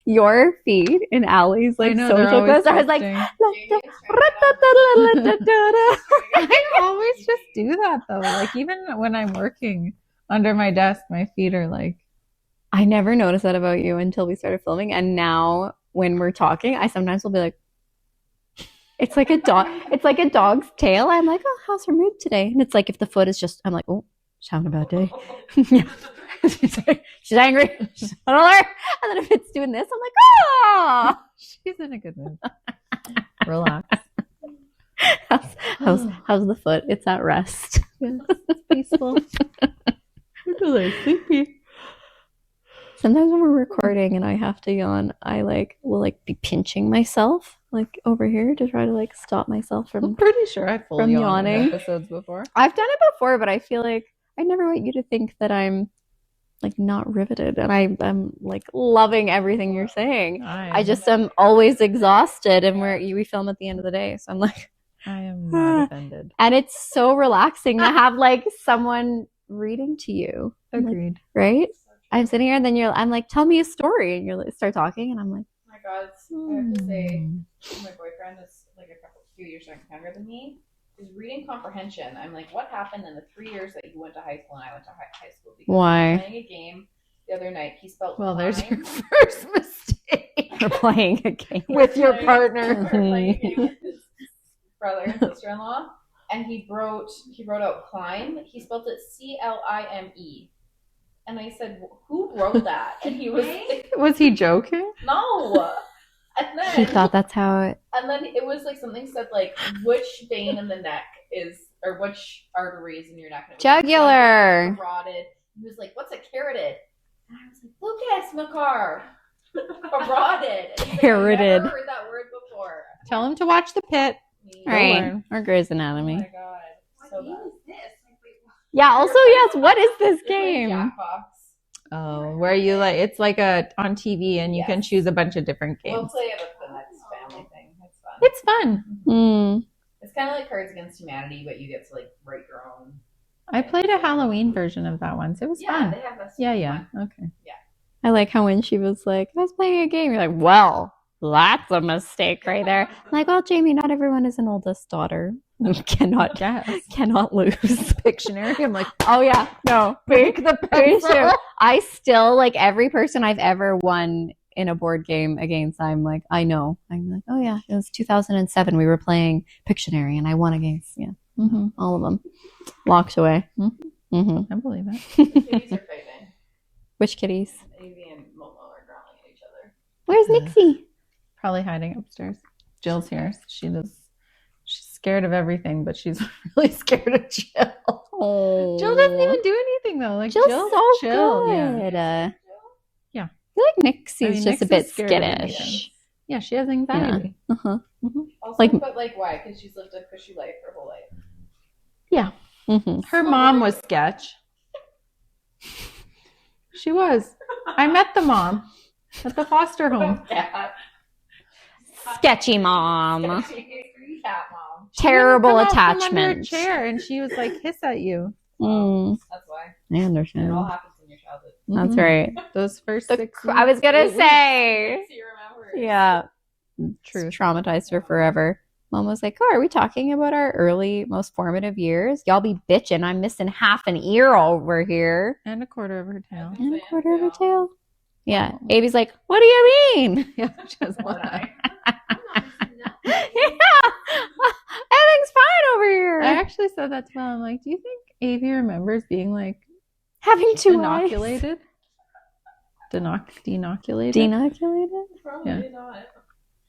Your feed in Allie's like social posts. I was like, I always just do that though. Like even when I'm working under my desk, my feet are like. I never noticed that about you until we started filming, and now when we're talking, I sometimes will be like, it's like a dog. It's like a dog's tail. I'm like, oh, how's her mood today? And it's like if the foot is just, I'm like, oh, she's having a bad day. Yeah. She's angry. She's alert. And then if it's doing this, I'm like, oh, she's in a good mood. Relax. How's the foot? It's at rest. Yes, it's peaceful. It's sleepy. Sometimes when we're recording and I have to yawn, I will be pinching myself over here to try to stop myself from. I'm pretty sure I've fully yawning in episodes before. I've done it before, but I feel like I never want you to think that I'm not riveted, and I'm loving everything you're saying. I just am always exhausted, and we film at the end of the day, so I'm like, I am not offended. And it's so relaxing to have someone reading to you. Agreed. Right? I'm sitting here, and then I'm like, tell me a story, and you start talking, and I'm like, oh my God, I have to say, my boyfriend is a few years younger than me. Is reading comprehension. I'm like, what happened in the 3 years that you went to high school and I went to high school? Because why? We were playing a game the other night. He spelled. Well, there's your first mistake. We're playing a game with your partner. We're playing a game with his brother and sister-in-law, and he wrote out climb. He spelled it CLIME. And I said, who wrote that? And he was Was he joking? No. And then he thought that's how it. And then it was something said which vein in the neck is, or which arteries in your neck? Jugular. Carotid. He was like, what's a carotid? And I was like, Lucas McCarr. Carotid. Carotid. I've never heard that word before. Tell him to watch The Pit. All right. Or Grey's Anatomy. Oh my God. So bad. Yeah, also, yes, what is this game? Jackbox. Oh, where you it's on TV and you can choose a bunch of different games. We'll play it with the next family thing. It's fun. It's fun. It's kind of like Cards Against Humanity, but you get to write your own. I played a Halloween version of that once. It was fun. They have this Yeah. Okay. Yeah. I like how when she was like, I was playing a game, you're like, well, that's a mistake right there. I'm like, well, Jamie, not everyone is an oldest daughter. Cannot lose. Pictionary. I'm like, oh yeah, no. Break the pencil. I still every person I've ever won in a board game against. I'm like, I know. I'm like, oh yeah, it was 2007. We were playing Pictionary, and I won against all of them. Locked away. I believe it. The kitties are fighting. Which kitties? Evie and Momo are growling at each other. Where's Nixie? Probably hiding upstairs. Jill's here. She's scared of everything, but she's really scared of Jill. Oh, Jill doesn't even do anything though. Jill's so chill. good. Yeah. I feel like Nixie's just a bit skittish. Yeah, she has anxiety. Yeah. Also, but why? Because she's lived a cushy life her whole life. Yeah. Her mom was sketch. She was. I met the mom at the foster home. Sketchy mom. Cat mom. Terrible From under attachment. a chair, and she was hiss at you. That's why. I understand. It all happens in your childhood. That's right. Those first 6 I was gonna say. You remember? Yeah. True. Traumatized her forever. Mom was like, oh, are we talking about our early, most formative years? Y'all be bitching. I'm missing half an ear over here. And a quarter of her tail. And a quarter of a tail. Yeah. Abby's like, what do you mean? Yeah, she has one eye. Yeah. Everything's fine over here. I actually said that to Mom. I'm like, do you think Avie remembers being having two inoculated? Denoculated? Denoculated? Probably not.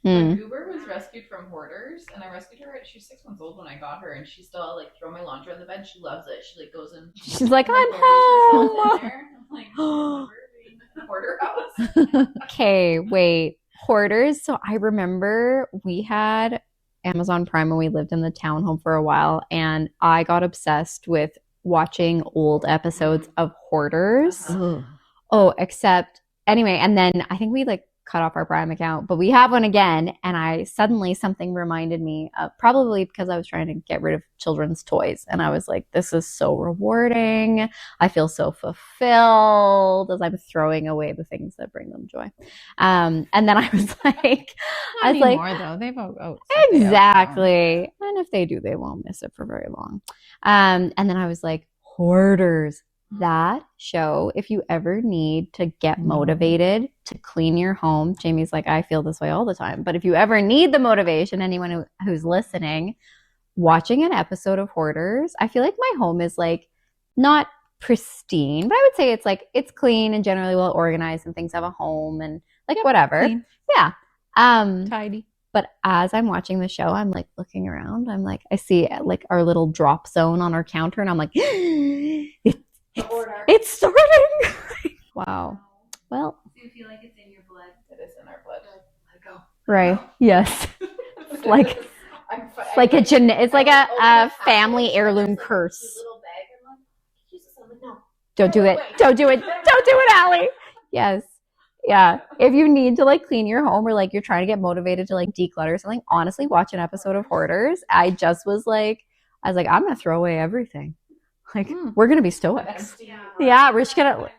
My Uber was rescued from hoarders, and I rescued her. She was 6 months old when I got her, and she still throw my laundry on the bed. She loves it. She goes in. She's like, I'm home. I'm like, hoarder house. Okay, wait. Hoarders. So I remember we had Amazon Prime when we lived in the townhome for a while, and I got obsessed with watching old episodes of Hoarders. Oh, except anyway, and then I think we cut off our Prime account, but we have one again. And something reminded me, probably because I was trying to get rid of children's toys. And I was like, this is so rewarding. I feel so fulfilled as I'm throwing away the things that bring them joy. And then I was like, Not anymore, though. They've exactly. And if they do, they won't miss it for very long. And then I was like, Hoarders. That show, if you ever need to get motivated to clean your home, Jamie's like, I feel this way all the time. But if you ever need the motivation, anyone who's listening, watching an episode of Hoarders, I feel like my home is like not pristine, but I would say it's like it's clean and generally well organized and things have a home and like whatever. Clean. Yeah. Tidy. But as I'm watching the show, I'm like looking around. I'm like, I see like our little drop zone on our counter, and I'm like, it's starting. Wow. Well, Do you feel like it's in your blood? It is in our blood. Let it go. right. Yes. It's like a family heirloom curse. Little bag. I'm like, Jesus, I'm like, no. Don't do it. Don't do it. Don't do it, Allie. Yes. Yeah. If you need to like clean your home or like you're trying to get motivated to like declutter something, honestly, watch an episode of Hoarders. I was like, I'm going to throw away everything. Like, we're going to be stoics. Yeah, we're just going to.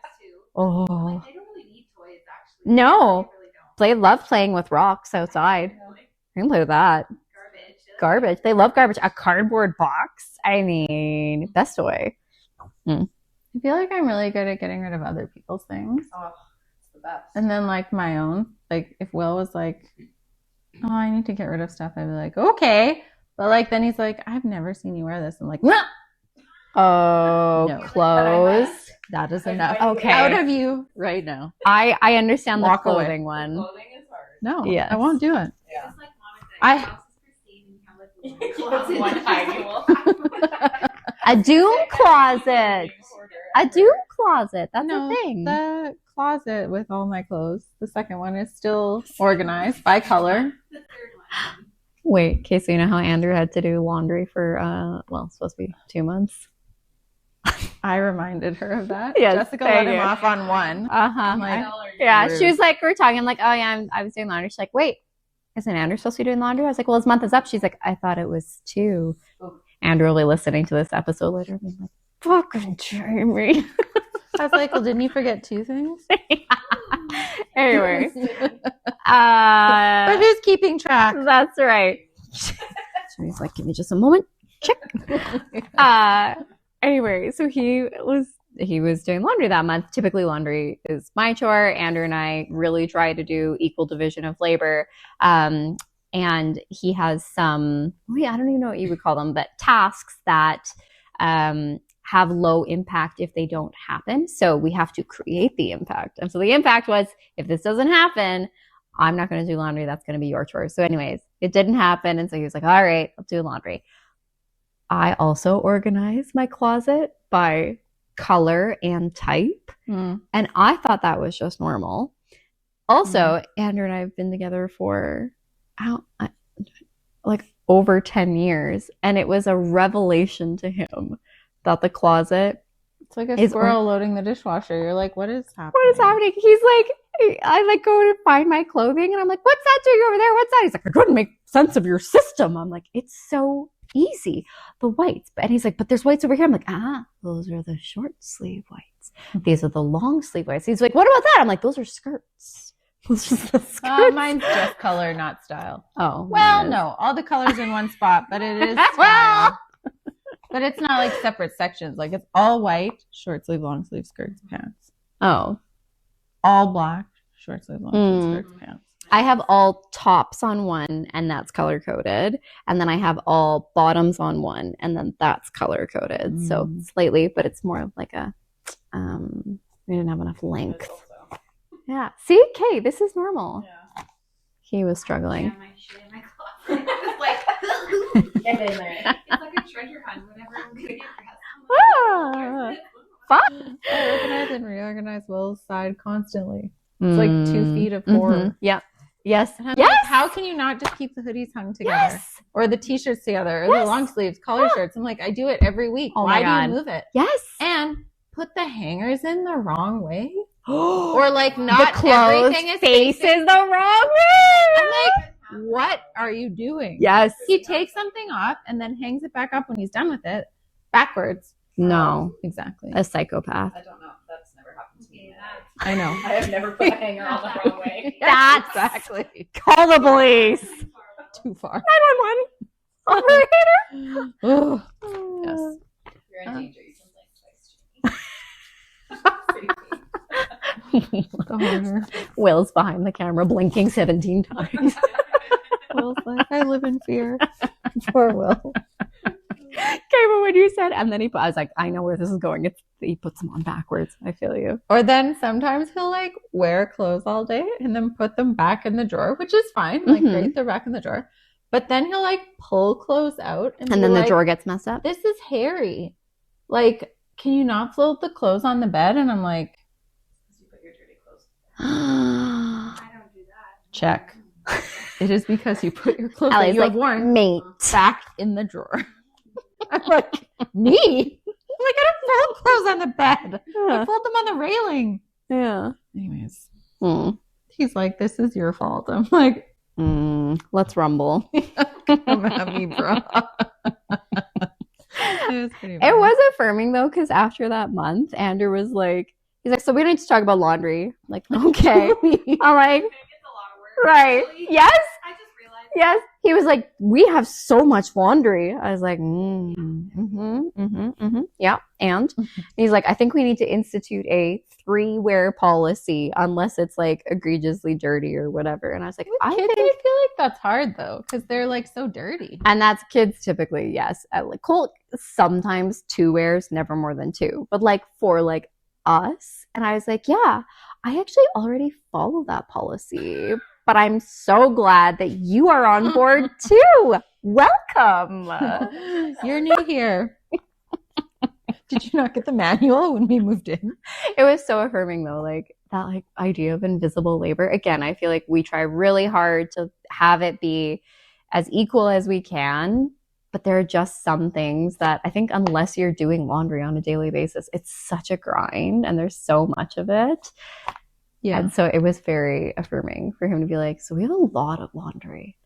Oh. Like, they don't really need toys, actually. No. They really don't. They love playing with rocks outside. You can play with that. Garbage. They love garbage. A cardboard box. I mean, best toy. I feel like I'm really good at getting rid of other people's things. Oh, it's the best. And then like my own. Like if Will was like, oh, I need to get rid of stuff, I'd be like, okay. But like then he's like, I've never seen you wear this. I'm like, nah. Oh, No. clothes. That is enough. Okay. Out of you right now. I understand the Walk away. clothing one. Clothing is hard. No, Yes. I won't do it. Yeah. Just like Mama said, I- your house is pristine and you have like one One closet. A doom closet. A doom closet. That's No, a thing. The closet with all my clothes. The second one is still organized by color. The third one. Wait, Casey, you know how Andrew had to do laundry for, it's supposed to be 2 months? I reminded her of that. Yes, Jessica thank let him you. off on one. Uh-huh. I'm like, Yeah, rude. she was like, we were talking, I'm like, oh yeah, I was doing laundry. She's like, wait, isn't Andrew supposed to be doing laundry? I was like, well, his month is up. She's like, I thought it was 2. Andrew will be listening to this episode later. I'm like, fucking Jamie. I was like, well, didn't you forget 2 things? Anyway. But who's keeping track? That's right. So he's like, give me just a moment. Check. Anyway, so he was doing laundry that month. Typically laundry is my chore. Andrew and I really try to do equal division of labor. And he has some, I don't even know what you would call them, but tasks that have low impact if they don't happen. So we have to create the impact. And so the impact was, if this doesn't happen, I'm not going to do laundry. That's going to be your chore. So anyways, it didn't happen. And so he was like, all right, I'll do laundry. I also organize my closet by color and type. And I thought that was just normal. Also, Andrew and I have been together for like over 10 years. And it was a revelation to him that the closet It's like a squirrel loading the dishwasher. You're like, what is happening? What is happening? He's like, I like go to find my clothing and I'm like, what's that doing over there? What's that? He's like, I couldn't make sense of your system. I'm like, it's so easy. The whites. And he's like, but there's whites over here. I'm like, those are the short sleeve whites. These are the long sleeve whites. He's like, what about that? I'm like, those are skirts. Those are the skirts. Mine's just color, not style. Oh, Well, no, all the colors in one spot, but it is style. But it's not like separate sections. Like it's all white, short sleeve, long sleeve, skirts, pants. Oh. All black, short sleeve, long sleeve, skirts, pants. I have all tops on one, and that's color coded. And then I have all bottoms on one, and then that's color coded. So slightly, but it's more of like a, we didn't have enough length. Yeah. See, Kay, this is normal. Yeah. He was struggling. Yeah, my shit in my closet. It's like, Get in there. it's like a treasure hunt whenever I'm gonna get dressed. Ah, fun. I organize and reorganize Will's side constantly. It's like 2 feet of horror. Yeah. Yes. And I'm Yes. like, how can you not just keep the hoodies hung together? Yes. Or the t-shirts together, or Yes. the long sleeves, collar shirts? I'm like, I do it every week. Oh Why my God. do you move it? Yes. And put the hangers in the wrong way. Or like not the clothes everything is faces facing. the wrong way. I'm like, what are you doing? Yes. He takes something off and then hangs it back up when he's done with it backwards. No. Exactly. A psychopath. I don't know. That's never happened to me. I know. I have never put a hanger on the wrong way. That's exactly Call the police. too far. 911. Oh, Operator. yes. You're in danger. You can like twice. The horror. Will's behind the camera blinking 17 times. Will's like, I live in fear. Poor Will. Okay, but when you said, and then I was like, I know where this is going. He puts them on backwards. I feel you. Or then sometimes he'll like wear clothes all day and then put them back in the drawer, which is fine. Like, great, they're back in the drawer. But then he'll like pull clothes out and then the drawer gets messed up. This is hairy. Like, can you not fold the clothes on the bed? And I'm like, You put your dirty clothes. I don't do that. check. It is because you put your clothes Allie's that you like, have worn mate. back in the drawer. I'm like, me? I'm like, I don't fold clothes on the bed. I Yeah. fold them on the railing. Yeah. Anyways, Mm. he's like, this is your fault. I'm like, Let's rumble. come at me, bro. It was pretty It funny. was affirming though, because after that month, Andrew was like, he's like, so we don't need to talk about laundry. I'm like, okay. I'm like, It's a lot of work. right. Actually. Yes. I just realized. Yes. He was like, we have so much laundry. I was like, yeah. And he's like, I think we need to institute a 3-wear policy unless it's like egregiously dirty or whatever. And I was like, I Kids, think, I feel like that's hard though, because they're like so dirty. and that's kids typically, yes. Like Colt, sometimes 2 wears, never more than 2. But like for like us, and I was like, yeah, I actually already follow that policy. But I'm so glad that you are on board too. Welcome. You're new here. Did you not get the manual when we moved in? It was so affirming though, like that like idea of invisible labor. Again, I feel like we try really hard to have it be as equal as we can, but there are just some things that I think unless you're doing laundry on a daily basis, it's such a grind and there's so much of it. Yeah. And so it was very affirming for him to be like, so we have a lot of laundry.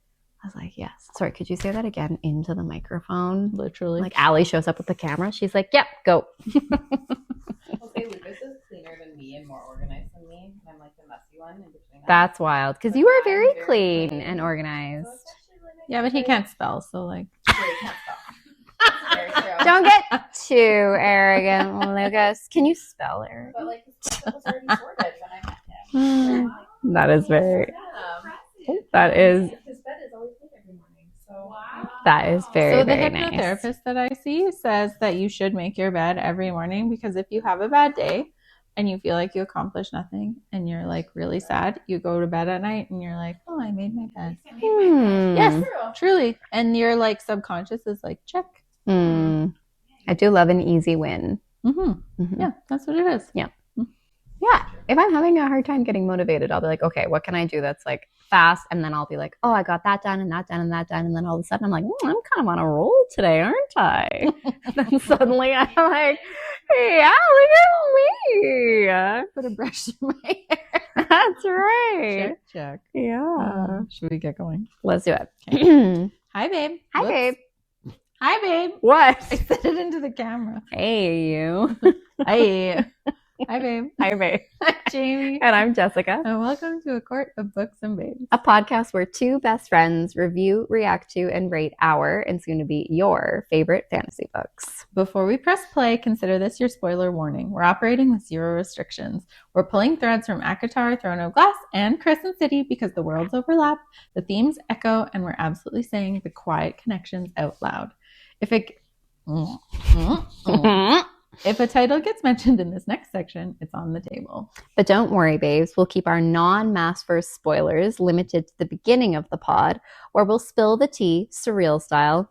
I was like, yes. Sorry, could you say that again into the microphone? Literally. Like Allie shows up with the camera. She's like, yep, go. I'll say Lucas is cleaner than me and more organized than me. I'm like the messy one in between. That's wild. Because you are very clean and organized. So it's actually really nice. Yeah, but he can't spell, so like. True, he can't spell. That's very true. Don't get too arrogant, Lucas. Can you spell, Eric? But like his stuff was already sorted when I met him. That is very, Yeah. that is, His bed is always clean every morning. So that is very, So the very nice. hypnotherapist that I see says that you should make your bed every morning because if you have a bad day and you feel like you accomplished nothing and you're like really sad, you go to bed at night and you're like, oh, I made my bed. Yes, true. truly. And your like subconscious is like, check. I do love an easy win. Mm-hmm. Yeah, that's what it is. Yeah. If I'm having a hard time getting motivated, I'll be like, okay, what can I do that's like fast? And then I'll be like, oh, I got that done and that done and that done. And then all of a sudden I'm like, I'm kind of on a roll today, aren't I? And then suddenly I'm like, yeah, look at me. Put a brush in my hair. That's right. Check. Yeah. Should we get going? Let's do it. Hi, babe. Hi, Whoops. babe. Hi, babe. What? I said it into the camera. Hey, you. Hi. Hi, babe. Hi, babe. Hi, Jamie. And I'm Jessica. And welcome to A Court of Books and Babes. A podcast where 2 best friends review, react to, and rate our, and soon to be your, favorite fantasy books. Before we press play, consider this your spoiler warning. We're operating with 0 restrictions. We're pulling threads from ACOTAR, Throne of Glass, and Crescent City because the worlds overlap, the themes echo, and we're absolutely saying the quiet connections out loud. If a title gets mentioned in this next section, it's on the table. But don't worry, babes. We'll keep our non-Maasverse spoilers limited to the beginning of the pod, or we'll spill the tea, surreal style.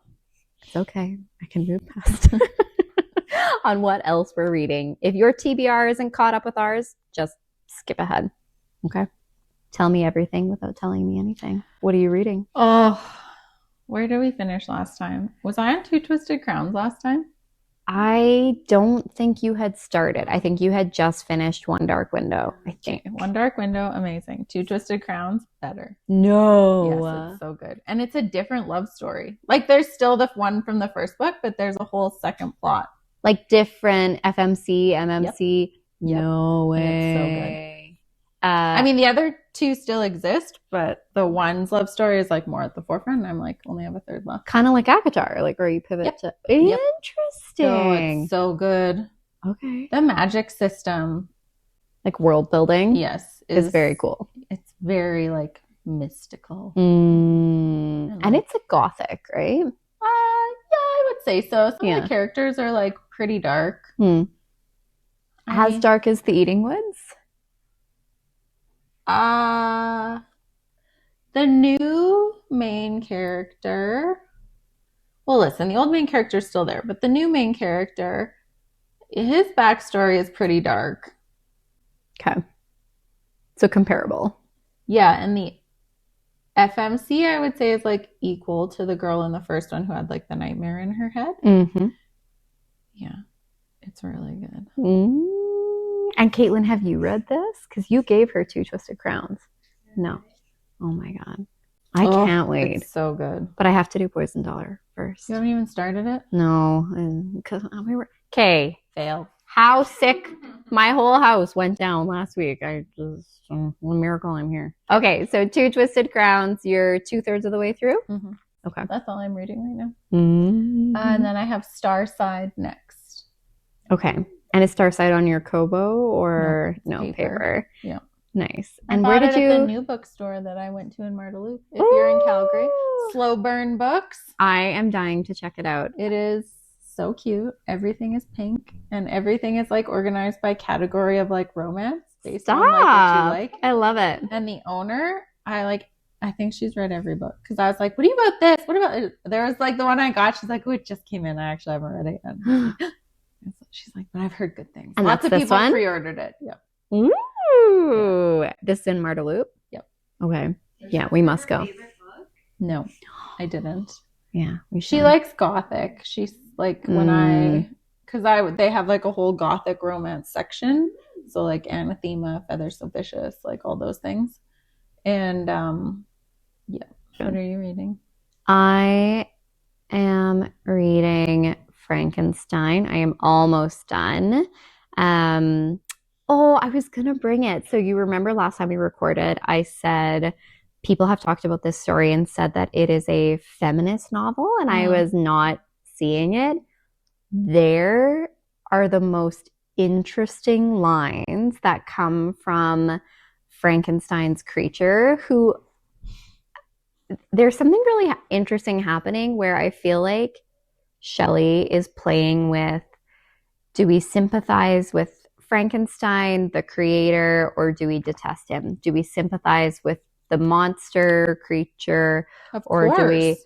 It's okay. I can move past on what else we're reading. If your TBR isn't caught up with ours, just skip ahead. Okay? Tell me everything without telling me anything. What are you reading? Oh, where did we finish last time? Was I on 2 Twisted Crowns last time? I don't think you had started. I think you had just finished One Dark Window, I think. One Dark Window, amazing. Two Twisted Crowns, better. No. Yes, it's so good. And it's a different love story. Like there's still the one from the first book, but there's a whole second plot. Like different FMC, MMC. Yep. No way. And it's so good. I mean, the other two still exist, but the one's love story is like more at the forefront. And I'm like, only have a third left. kind of like ACOTAR, like where you pivot to. Interesting. Oh, it's so good. Okay. The magic system, Like world building. yes, Is very cool. It's very like mystical. And it's a gothic, right? Yeah, I would say so. Some of the characters are like pretty dark. As dark as the Eating Woods? The new main character. Well, listen, the old main character is still there, but the new main character, his backstory is pretty dark. Okay. So comparable. Yeah, and the FMC, I would say, is like equal to the girl in the first one who had like the nightmare in her head. Mm-hmm. Yeah, it's really good. And Caitlin, have you read this? Because you gave her Two Twisted Crowns. No. Oh my God. I can't wait. It's so good. But I have to do Poison Dollar first. You haven't even started it? No. Because we were. Okay. Failed. How sick my whole house went down last week. I just, a miracle I'm here. Okay. So Two Twisted Crowns, you're 2/3 of the way through? Mm-hmm. Okay. That's all I'm reading right now. And And then I have Starside next. okay. And is Starside on your Kobo or no, paper? Yeah. Nice. And where did it you? at the new bookstore that I went to in Marteloup. If you're in Calgary, Slow Burn Books. I am dying to check it out. It is so cute. Everything is pink, and everything is like organized by category of like romance based on like what you like. I love it. And the owner, I think she's read every book because I was like, "What do you about this? What about it?" There was like the one I got. She's like, "Oh, it just came in. I actually haven't read it yet." She's like, "But I've heard good things." And lots of that's people this one? pre-ordered it. Yep. Ooh, this is in Marteloup? Yep. Okay. Yeah, we must go. No, I didn't. Yeah, we should. She likes gothic. She's like they have like a whole gothic romance section. So like Anathema, Feather So Vicious, like all those things. And yeah. What are you reading? I am reading Frankenstein. I am almost done. I was gonna bring it. So you remember last time we recorded, I said people have talked about this story and said that it is a feminist novel, and I was not seeing it. There are the most interesting lines that come from Frankenstein's creature, who there's something really interesting happening where I feel like Shelley is playing with, do we sympathize with Frankenstein, the creator, or do we detest him? Do we sympathize with the monster creature, or do we?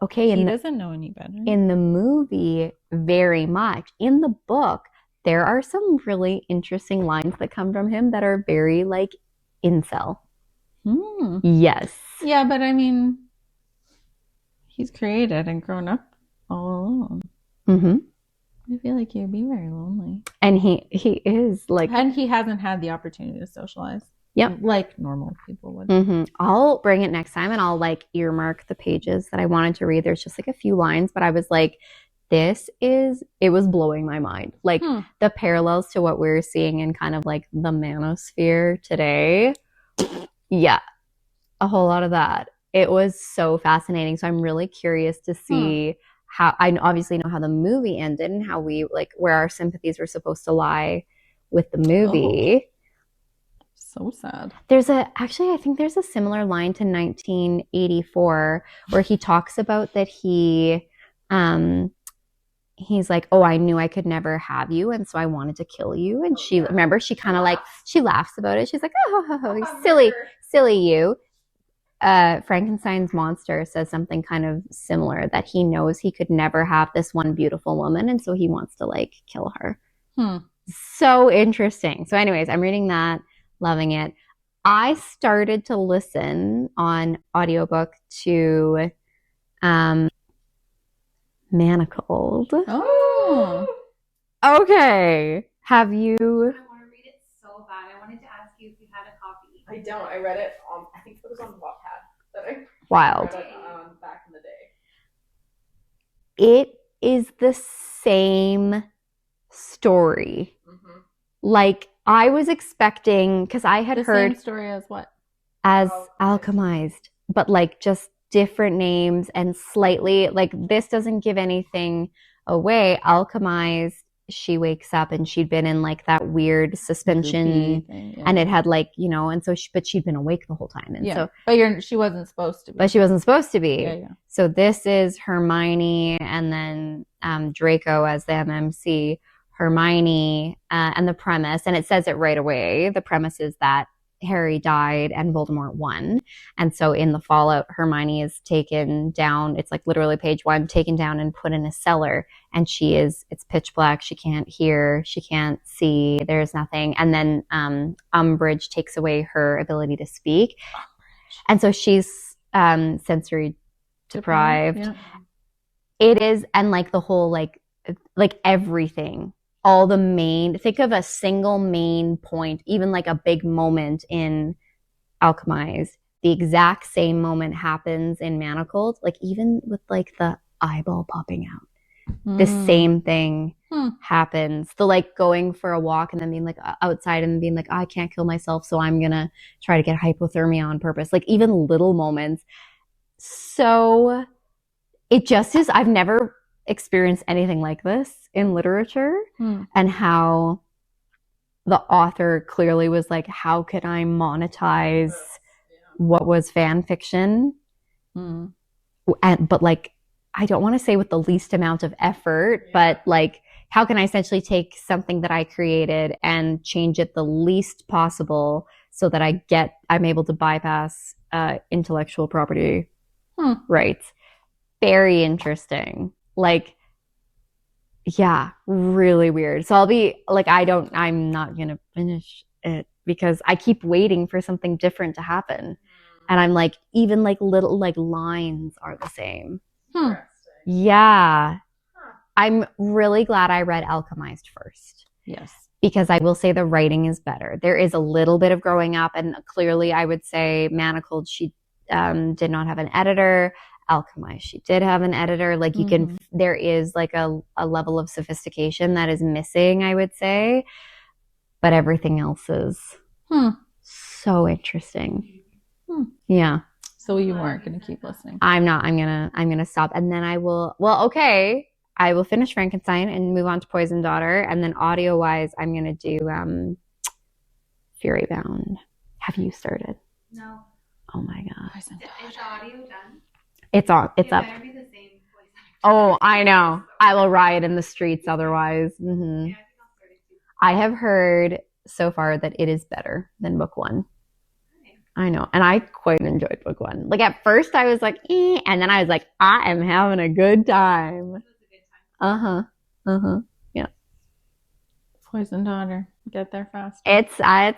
Okay, he doesn't know any better. In the movie, very much. In the book, there are some really interesting lines that come from him that are very like incel. Yes. Yeah, but I mean, he's created and grown up all alone. Mm-hmm. I feel like he'd be very lonely. And he is like... And he hasn't had the opportunity to socialize. Yep. Like normal people would. Mm-hmm. I'll bring it next time and I'll like earmark the pages that I wanted to read. There's just like a few lines, but I was like, it was blowing my mind. Like the parallels to what we're seeing in kind of like the manosphere today. Yeah. A whole lot of that. It was so fascinating. So I'm really curious to see how, I obviously know how the movie ended and how we like where our sympathies were supposed to lie with the movie. So sad. I think there's a similar line to 1984 where he talks about that he's like, oh, I knew I could never have you, and so I wanted to kill you. And she kind of like, she laughs about it. She's like, oh, silly you. Frankenstein's monster says something kind of similar, that he knows he could never have this one beautiful woman, and so he wants to like kill her. So interesting. So anyways, I'm reading that, loving it. I started to listen on audiobook to Manacled. Oh. Okay. Have you? I want to read it so bad. I wanted to ask you if you had a copy. I don't. I read it on, I think it was on Wattpad that I Wild. read it back in the day. It is the same story. Mm-hmm. Like I was expecting, because I had The heard same story as what? as Alchemized. alchemized, but like just different names and slightly like this doesn't give anything away. Alchemized, she wakes up and she'd been in like that weird suspension Thing, yeah. and it had like, you know, and so but she'd been awake the whole time. And so but she wasn't supposed to be. but she wasn't supposed to be. Yeah. So this is Hermione and then Draco as the MMC. Hermione and the premise, and it says it right away. The premise is that Harry died and Voldemort won. And so in the fallout, Hermione is taken down. It's like literally page 1, taken down and put in a cellar. And it's pitch black. She can't hear. She can't see. There's nothing. And then Umbridge takes away her ability to speak. And so she's sensory deprived. Yeah. It is, and like the whole, like everything. All the think of a single main point, even like a big moment in Alchemized. The exact same moment happens in Manacled, like even with like the eyeball popping out. The same thing happens. The like going for a walk and then being like outside and being like, oh, I can't kill myself, so I'm gonna try to get hypothermia on purpose. Like even little moments. So it just is, I've never experienced anything like this in literature, and how the author clearly was like, how could I monetize what was fan fiction? But like, I don't want to say with the least amount of effort, but like, how can I essentially take something that I created and change it the least possible so that I'm able to bypass intellectual property rights? Very interesting. Like, yeah, really weird. So I'll be like, I'm not going to finish it because I keep waiting for something different to happen. And I'm like, even like little like lines are the same. Yeah. I'm really glad I read Alchemized first. Yes. Because I will say the writing is better. There is a little bit of growing up, and clearly I would say Manacled, she did not have an editor. Alchemized, she did have an editor. Like you can, there is like a level of sophistication that is missing, I would say, but everything else is so interesting. Yeah. So you weren't going to keep listening. I'm not. I'm gonna stop, and then I will. Well, okay. I will finish Frankenstein and move on to Poison Daughter, and then audio wise, I'm gonna do Fury Bound. Have you started? No. Oh my god. Is the audio done? It's on. It's up. Better be the same voice actor. Oh, I know. I will riot in the streets otherwise. Yeah, I think I'll start it too. I have heard so far that it is better than book 1. I know. And I quite enjoyed book 1. Like at first I was like, and then I was like, I am having a good time. It was a good time. Yeah. Poison Daughter. Get there fast. It's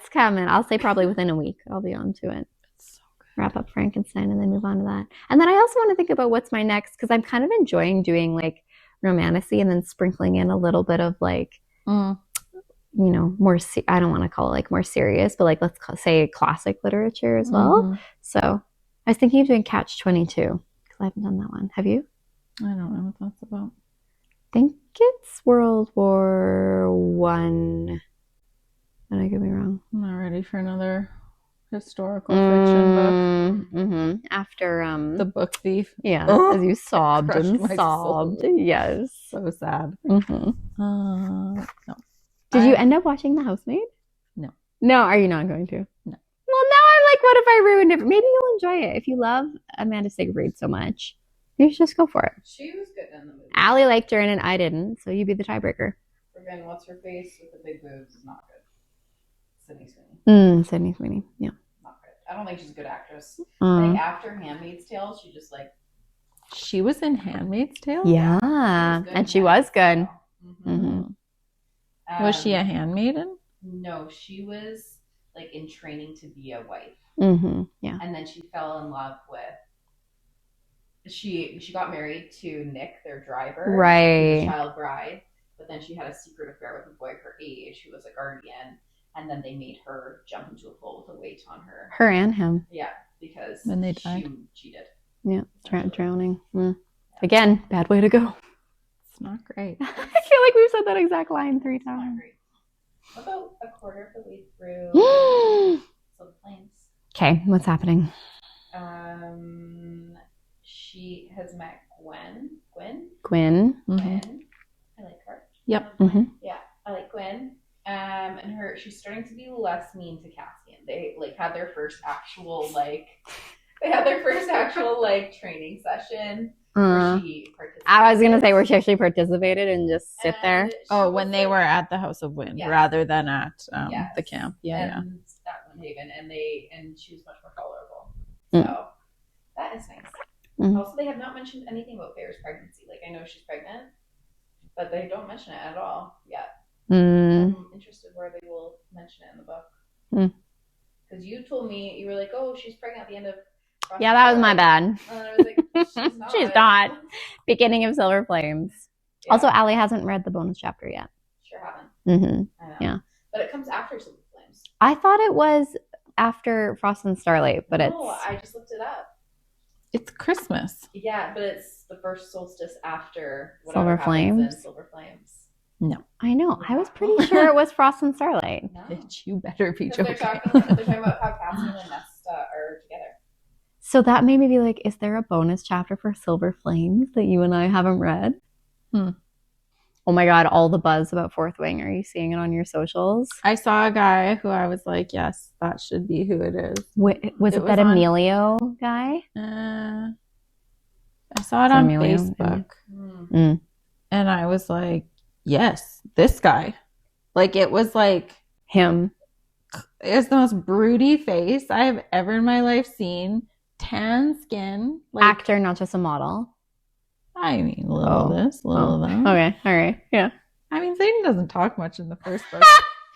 coming. I'll say probably within a week I'll be on to it. It's so good. Wrap up Frankenstein and then move on to that. And then I also want to think about what's my next, because I'm kind of enjoying doing like romantasy and then sprinkling in a little bit of like, you know, more, I don't want to call it like more serious, but like let's say classic literature as well. So I was thinking of doing Catch-22 because I haven't done that one. Have you? I don't know what that's about. I think it's World War One. Did I get me wrong? I'm not ready for another historical fiction book. After The Book Thief. yeah, Oh, as you sobbed crushed and my sobbed. soul. Yes. So sad. No. Did you end up watching The Housemaid? No. No, are you not going to? No. Well, now I'm like, what if I ruined it? Maybe you'll enjoy it if you love Amanda Seyfried so much. You should just go for it. She was good in the movie. Allie liked her in it, I didn't, so you be the tiebreaker. Again, what's her face with the big boobs is not good. Sydney Sweeney. Sydney Sweeney, yeah. Not good. I don't think she's a good actress. I think Mm. after Handmaid's Tale, she just like She was in Handmaid's Tale? Yeah, good and in she was good. Handmaid's Tale. Mhm. Was she a handmaiden? No, she was like in training to be a wife, Yeah. and then she fell in love with. She got married to Nick, their driver, Right. the child bride, but then she had a secret affair with a boy her age who was a guardian, and then they made her jump into a pool with a weight on her. Her and him. Yeah, because When they died. she cheated. Yeah, drowning. Again, bad way to go. It's not great. I feel like we've said that exact line 3 It's not times. great. What about a quarter of the way through Silver Flames? Okay, what's happening? She has met Gwen. Gwyn. Gwen. I like her. Yep. Yeah, I like Gwen. And she's starting to be less mean to Cassian. They had their first actual training session where she participated. I was gonna say where she actually participated and just sit there. Oh, when they were at the House of Wind rather than at the camp. And at Windhaven, and she was much more tolerable. So that is nice. Also, they have not mentioned anything about Fair's pregnancy. Like, I know she's pregnant, but they don't mention it at all yet. I'm interested where they will mention it in the book. Because you told me, you were like, oh, she's pregnant at the end of Frost Yeah, that was my bad. And I was like, She's not. Beginning of Silver Flames. Yeah. Also, Allie hasn't read the bonus chapter yet. Sure haven't. Mm-hmm. I know. Yeah. But it comes after Silver Flames. I thought it was after Frost and Starlight, but No, I just looked it up. It's Christmas. Yeah, but it's the first solstice after Silver Flames. In Silver Flames. No. I know. I was pretty sure it was Frost and Starlight. No. Bitch, you better be They're joking. talking about how Cassian and Nesta are together. So that made me be like, is there a bonus chapter for Silver Flames that you and I haven't read? Oh my God, all the buzz about Fourth Wing. Are you seeing it on your socials? I saw a guy who I was like, yes, that should be who it is. Was it that on- Emilio guy? I saw it on Emilio, Facebook. Mm. And I was like, yes, this guy. Like, it was like, Him. it was the most broody face I have ever in my life seen. Tan skin. Like, Actor, not just a model. I mean, a little of this, a little of that. Okay, all right, yeah. I mean, Zayden doesn't talk much in the first book.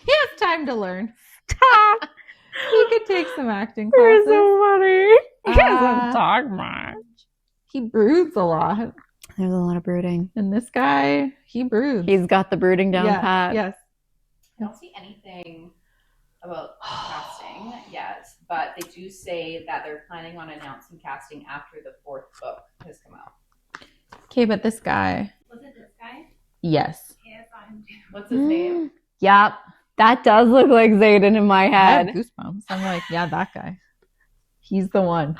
He has time to learn. He could take some acting You're classes. so funny. He doesn't Uh, talk much. He broods a lot. There's a lot of brooding. And this guy, he broods. He's got the brooding down yeah, pat. Yes. I don't see anything about casting yet, but they do say that they're planning on announcing casting after the 4th book has come out. Okay, but this guy. Was it this guy? Yes. Okay, I saw him too. What's his name? Yep. That does look like Zayden in my I had head. goosebumps. I'm like, yeah, that guy. He's the one.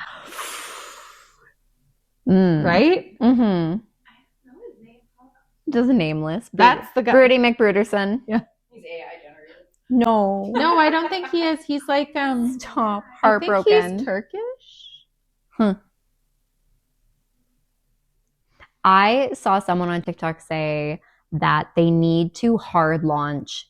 Right? Mm-hmm. I don't know his name. Just nameless. That's the guy. Broody McBruderson. He's AI generated. No. No, I don't think he is. He's like, Stop. I think Heartbroken. he's Turkish. I saw someone on TikTok say that they need to hard launch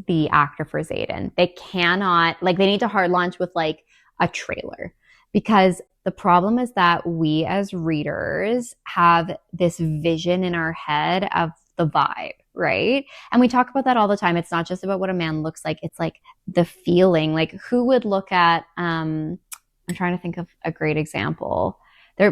the actor for Zayden. They cannot, like, they need to hard launch with like a trailer, because the problem is that we as readers have this vision in our head of the vibe, right? And we talk about that all the time. It's not just about what a man looks like. It's like the feeling. Like, who would look at, I'm trying to think of a great example.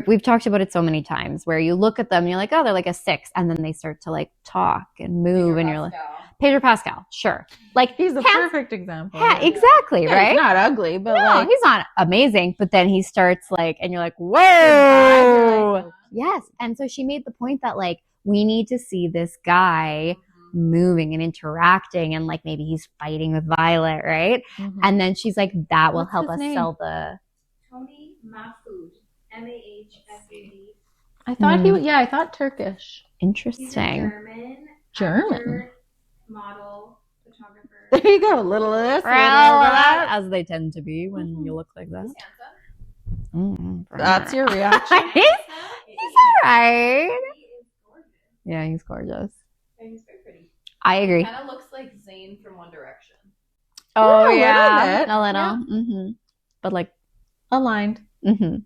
We've talked about it so many times where you look at them and you're like, oh, they're like a 6. And then they start to like talk and move. And you're like, Pedro Pascal, sure. Like, He's the perfect example. exactly, Yeah, right? He's not ugly, but No, like, he's not amazing. But then he starts like, and you're like, his eyes are whoa. like, Yes. And so she made the point that like, we need to see this guy moving and interacting, and like maybe he's fighting with Violet, right? And then she's like, that will What's help his us name? sell the. Tony Mahfood. Mahfud. I thought I thought Turkish. He's a Interesting. German. actor, model, photographer. There you go. A little of this, a little Well, of that. as they tend to be when you look like that. That's your reaction. He's all right. He is gorgeous. Yeah, he's gorgeous. Yeah, he's very pretty. I agree. Kind of looks like Zayn from One Direction. Oh, Yeah, a little bit. a little. Yeah. Mm-hmm. But like, Aligned. mm-hmm.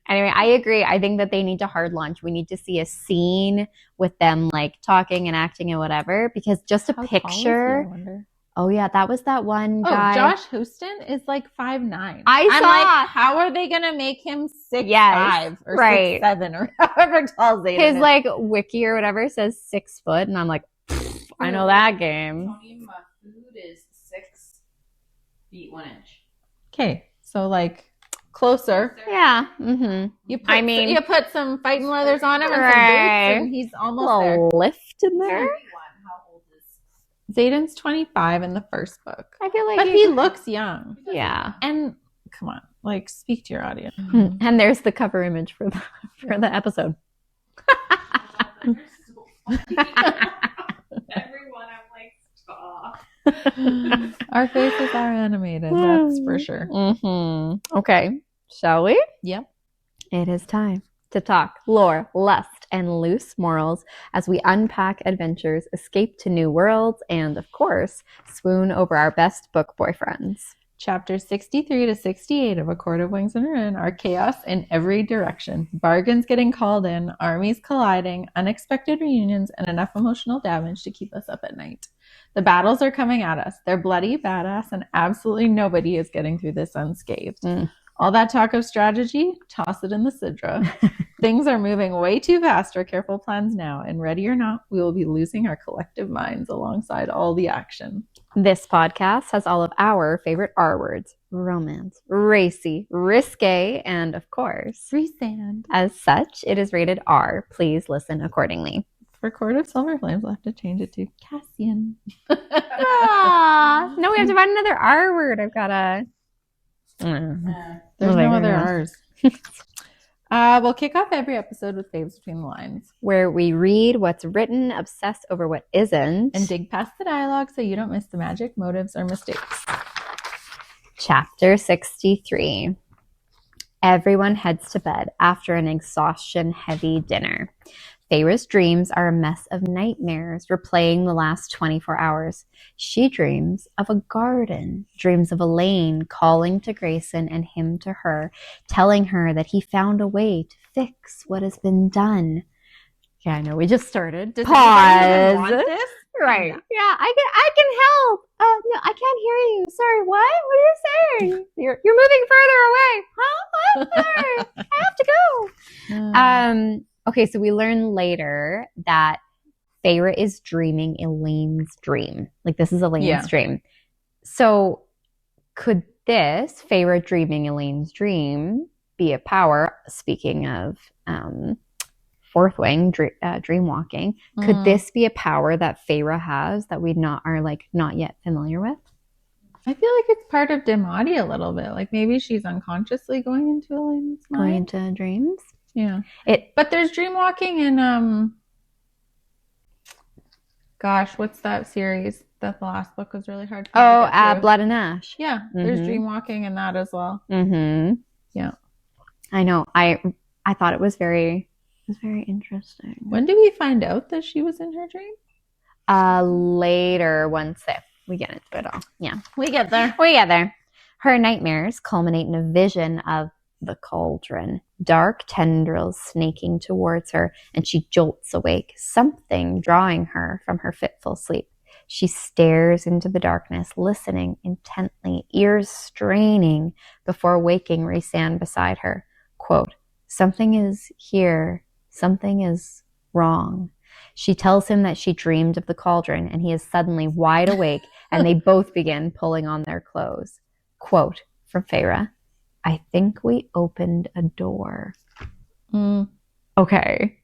Anyway, I agree. I think that they need to hard launch. We need to see a scene with them like talking and acting and whatever, because just a How tall is he, I picture. wonder? Oh yeah, that was that one Oh, guy. Josh Houston is like 5'9". I I'm saw. like, how are they gonna make him 6'5" Yes, or right. 6'7" or however tall Zayden His is? like wiki or whatever says 6 foot, and I'm like, I know that game. Tony, my food is 6 feet 1 inch. Okay, so like closer. Yeah. Mm-hmm. You put some fighting leathers on him and some Right. boots, and he's A almost there. little lift in there. How old is? Zayden's 25 in the first book, I feel like but he looks young. Yeah. And come on, like speak to your audience. And there's the cover image for the episode. Everyone, I'm like, stop. Our faces are animated, that's for sure. Mm-hmm. Okay, shall we? Yep. It is time to talk lore, lust, and loose morals as we unpack adventures, escape to new worlds, and of course, swoon over our best book boyfriends. Chapters 63 to 68 of A Court of Wings and Ruin are chaos in every direction. Bargains getting called in, armies colliding, unexpected reunions, and enough emotional damage to keep us up at night. The battles are coming at us. They're bloody, badass, and absolutely nobody is getting through this unscathed. All that talk of strategy, toss it in the Sidra. Things are moving way too fast for careful plans now, and ready or not, we will be losing our collective minds alongside all the action. This podcast has all of our favorite R words: romance, racy, risque, and of course, RHYSAND. as such, it is rated R. Please listen accordingly. For Court of Silver Flames, we'll have to change it to Cassian. Ah, no, we have to find another R word. I've got a... There's Oh, no there other you go. R's. We'll kick off every episode with Faves Between the Lines where we read what's written, obsess over what isn't, and dig past the dialogue so you don't miss the magic, motives, or mistakes. Chapter 63. Everyone heads to bed after an exhaustion-heavy dinner. Feyre's dreams are a mess of nightmares replaying the last 24 hours. She dreams of a garden, dreams of Elaine calling to Grayson and him to her, telling her that he found a way to fix what has been done. Yeah, I know, we just started. Does Pause. anybody even want this? Right. Yeah, I can help. No, I can't hear you. Sorry, what? What are you saying? You're moving further away. Huh? What? Sorry, I have to go. Okay, so we learn later that Feyre is dreaming Elaine's dream. Like, this is Elaine's dream. So could this, Feyre dreaming Elaine's dream, be a power? Speaking of fourth wing, dream walking, could this be a power that Feyre has that we are not yet familiar with? I feel like it's part of Demadi a little bit. Like maybe she's unconsciously going into Elaine's mind. Going into dreams? Yeah. But there's dream walking in gosh, what's that series that the last book was really hard for me to get through? Blood and Ash. Yeah, there's dream walking in that as well. Yeah. I know. I thought it was very interesting. When did we find out that she was in her dream? Later, once we get into it all. Yeah. We get there. Her nightmares culminate in a vision of the cauldron, dark tendrils snaking towards her, and she jolts awake, something drawing her from her fitful sleep. She stares into the darkness, listening intently, ears straining, before waking RHYSAND beside her. Quote, "Something is here, something is wrong." She tells him that she dreamed of the cauldron, and he is suddenly wide awake, and they both begin pulling on their clothes. Quote from Feyre, "I think we opened a door." Okay.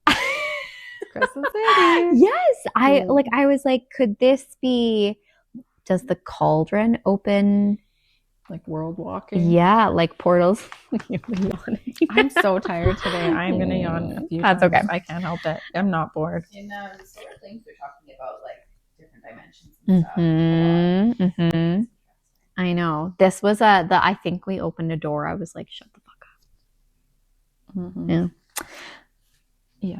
Crescent City. Yes. I was like, could this be, does the cauldron open Like world walking? Yeah, like portals. I'm so tired today. I'm going to yawn a few That's times. okay. I can't help it. I'm not bored. In the Solar Things, we're talking about like different dimensions and stuff. I know. This was I think we opened a door. I was like, shut the fuck up. Yeah.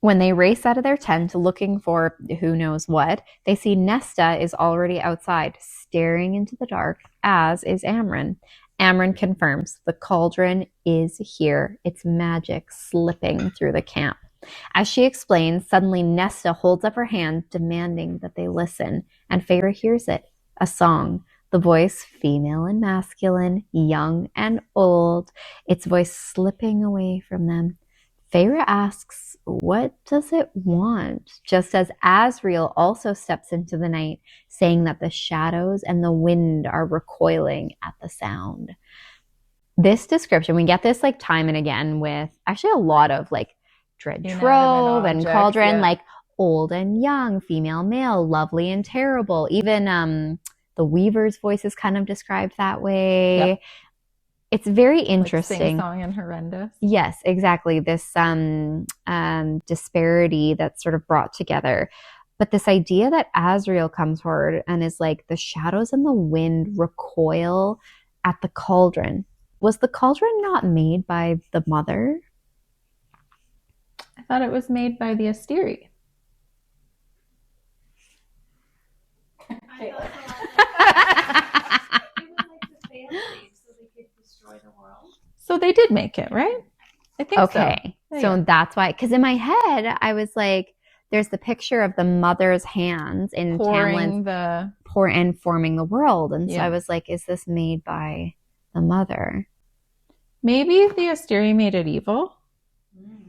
When they race out of their tent looking for who knows what, they see Nesta is already outside, staring into the dark, as is Amren. Amren confirms the cauldron is here, its magic slipping through the camp. As she explains, suddenly Nesta holds up her hand, demanding that they listen, and Feyre hears it, a song. The voice, female and masculine, young and old, its voice slipping away from them. Feyre asks, what does it want? Just as Asriel also steps into the night, saying that the shadows and the wind are recoiling at the sound. This description, we get this like time and again with actually a lot of like dread trove and cauldron, like old and young, female, male, lovely and terrible. Even the Weaver's voice is kind of described that way. Yep. It's very interesting. Like sing-song and horrendous. Yes, exactly. This disparity that's sort of brought together. But this idea that Asriel comes forward and is like, the shadows and the wind recoil at the cauldron. Was the cauldron not made by the mother? I thought it was made by the Asteri. So they did make it, right? I think okay. So that's why, because in my head, I was like, there's the picture of the mother's hands in Tamlin's and forming the world. And so I was like, is this made by the mother? Maybe the Asteri made it evil.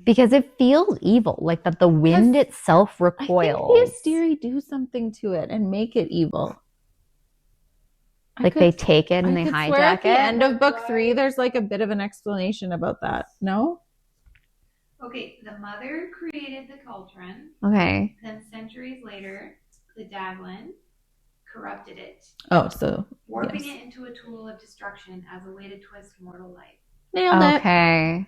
Because it feels evil, like that the wind itself recoils. I think the Asteri do something to it and make it evil. Like they take it and they hijack it. At the end of book 3, there's like a bit of an explanation about that. No? Okay, the mother created the cauldron. Okay. Then centuries later, the Daglin corrupted it. Oh, so warping it into a tool of destruction as a way to twist mortal life. Nailed it. Okay.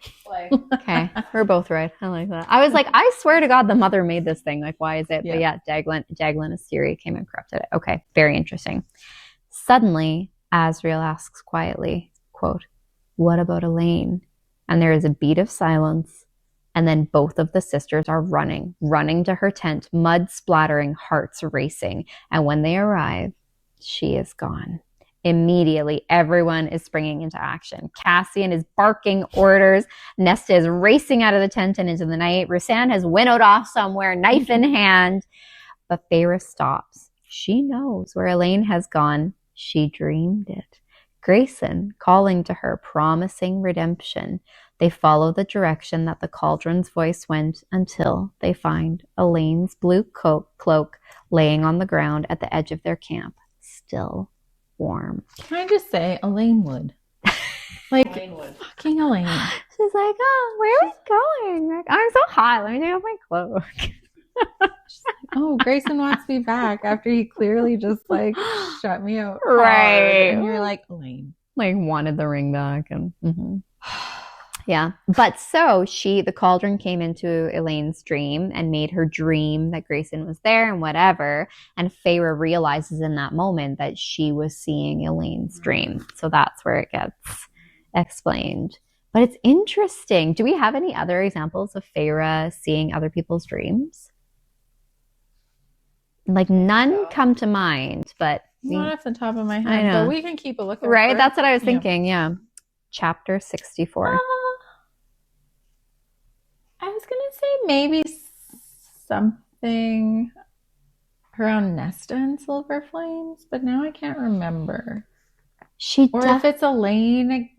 Okay. We're both right. I like that. I was like, I swear to God, the mother made this thing. Like, why is it? Yeah. But Daglin Asteri came and corrupted it. Okay. Very interesting. Suddenly, Asriel asks quietly, quote, what about Elaine? And there is a beat of silence. And then both of the sisters are running to her tent, mud splattering, hearts racing. And when they arrive, she is gone. Immediately, everyone is springing into action. Cassian is barking orders. Nesta is racing out of the tent and into the night. Rhysand has winnowed off somewhere, knife in hand. But Feyre stops. She knows where Elaine has gone. She dreamed it. Grayson calling to her, promising redemption. They follow the direction that the cauldron's voice went until they find Elaine's blue cloak laying on the ground at the edge of their camp, still warm. Can I just say, Elaine would. Like, fucking Elaine. She's like, oh, where are we going? Like, I'm so hot. Let me take off my cloak. Oh, Grayson wants me back after he clearly just like shut me out. Right. And you're like, Elaine. Like, wanted the ring back. And yeah. But so the cauldron came into Elaine's dream and made her dream that Grayson was there and whatever. And Feyre realizes in that moment that she was seeing Elaine's dream. So that's where it gets explained. But it's interesting. Do we have any other examples of Feyre seeing other people's dreams? Like, none come to mind, but not off the top of my head, but we can keep a look. Right? That's what I was thinking. Yeah. Chapter 64. I was going to say maybe something around Nesta and Silver Flames, but now I can't remember. If it's Elaine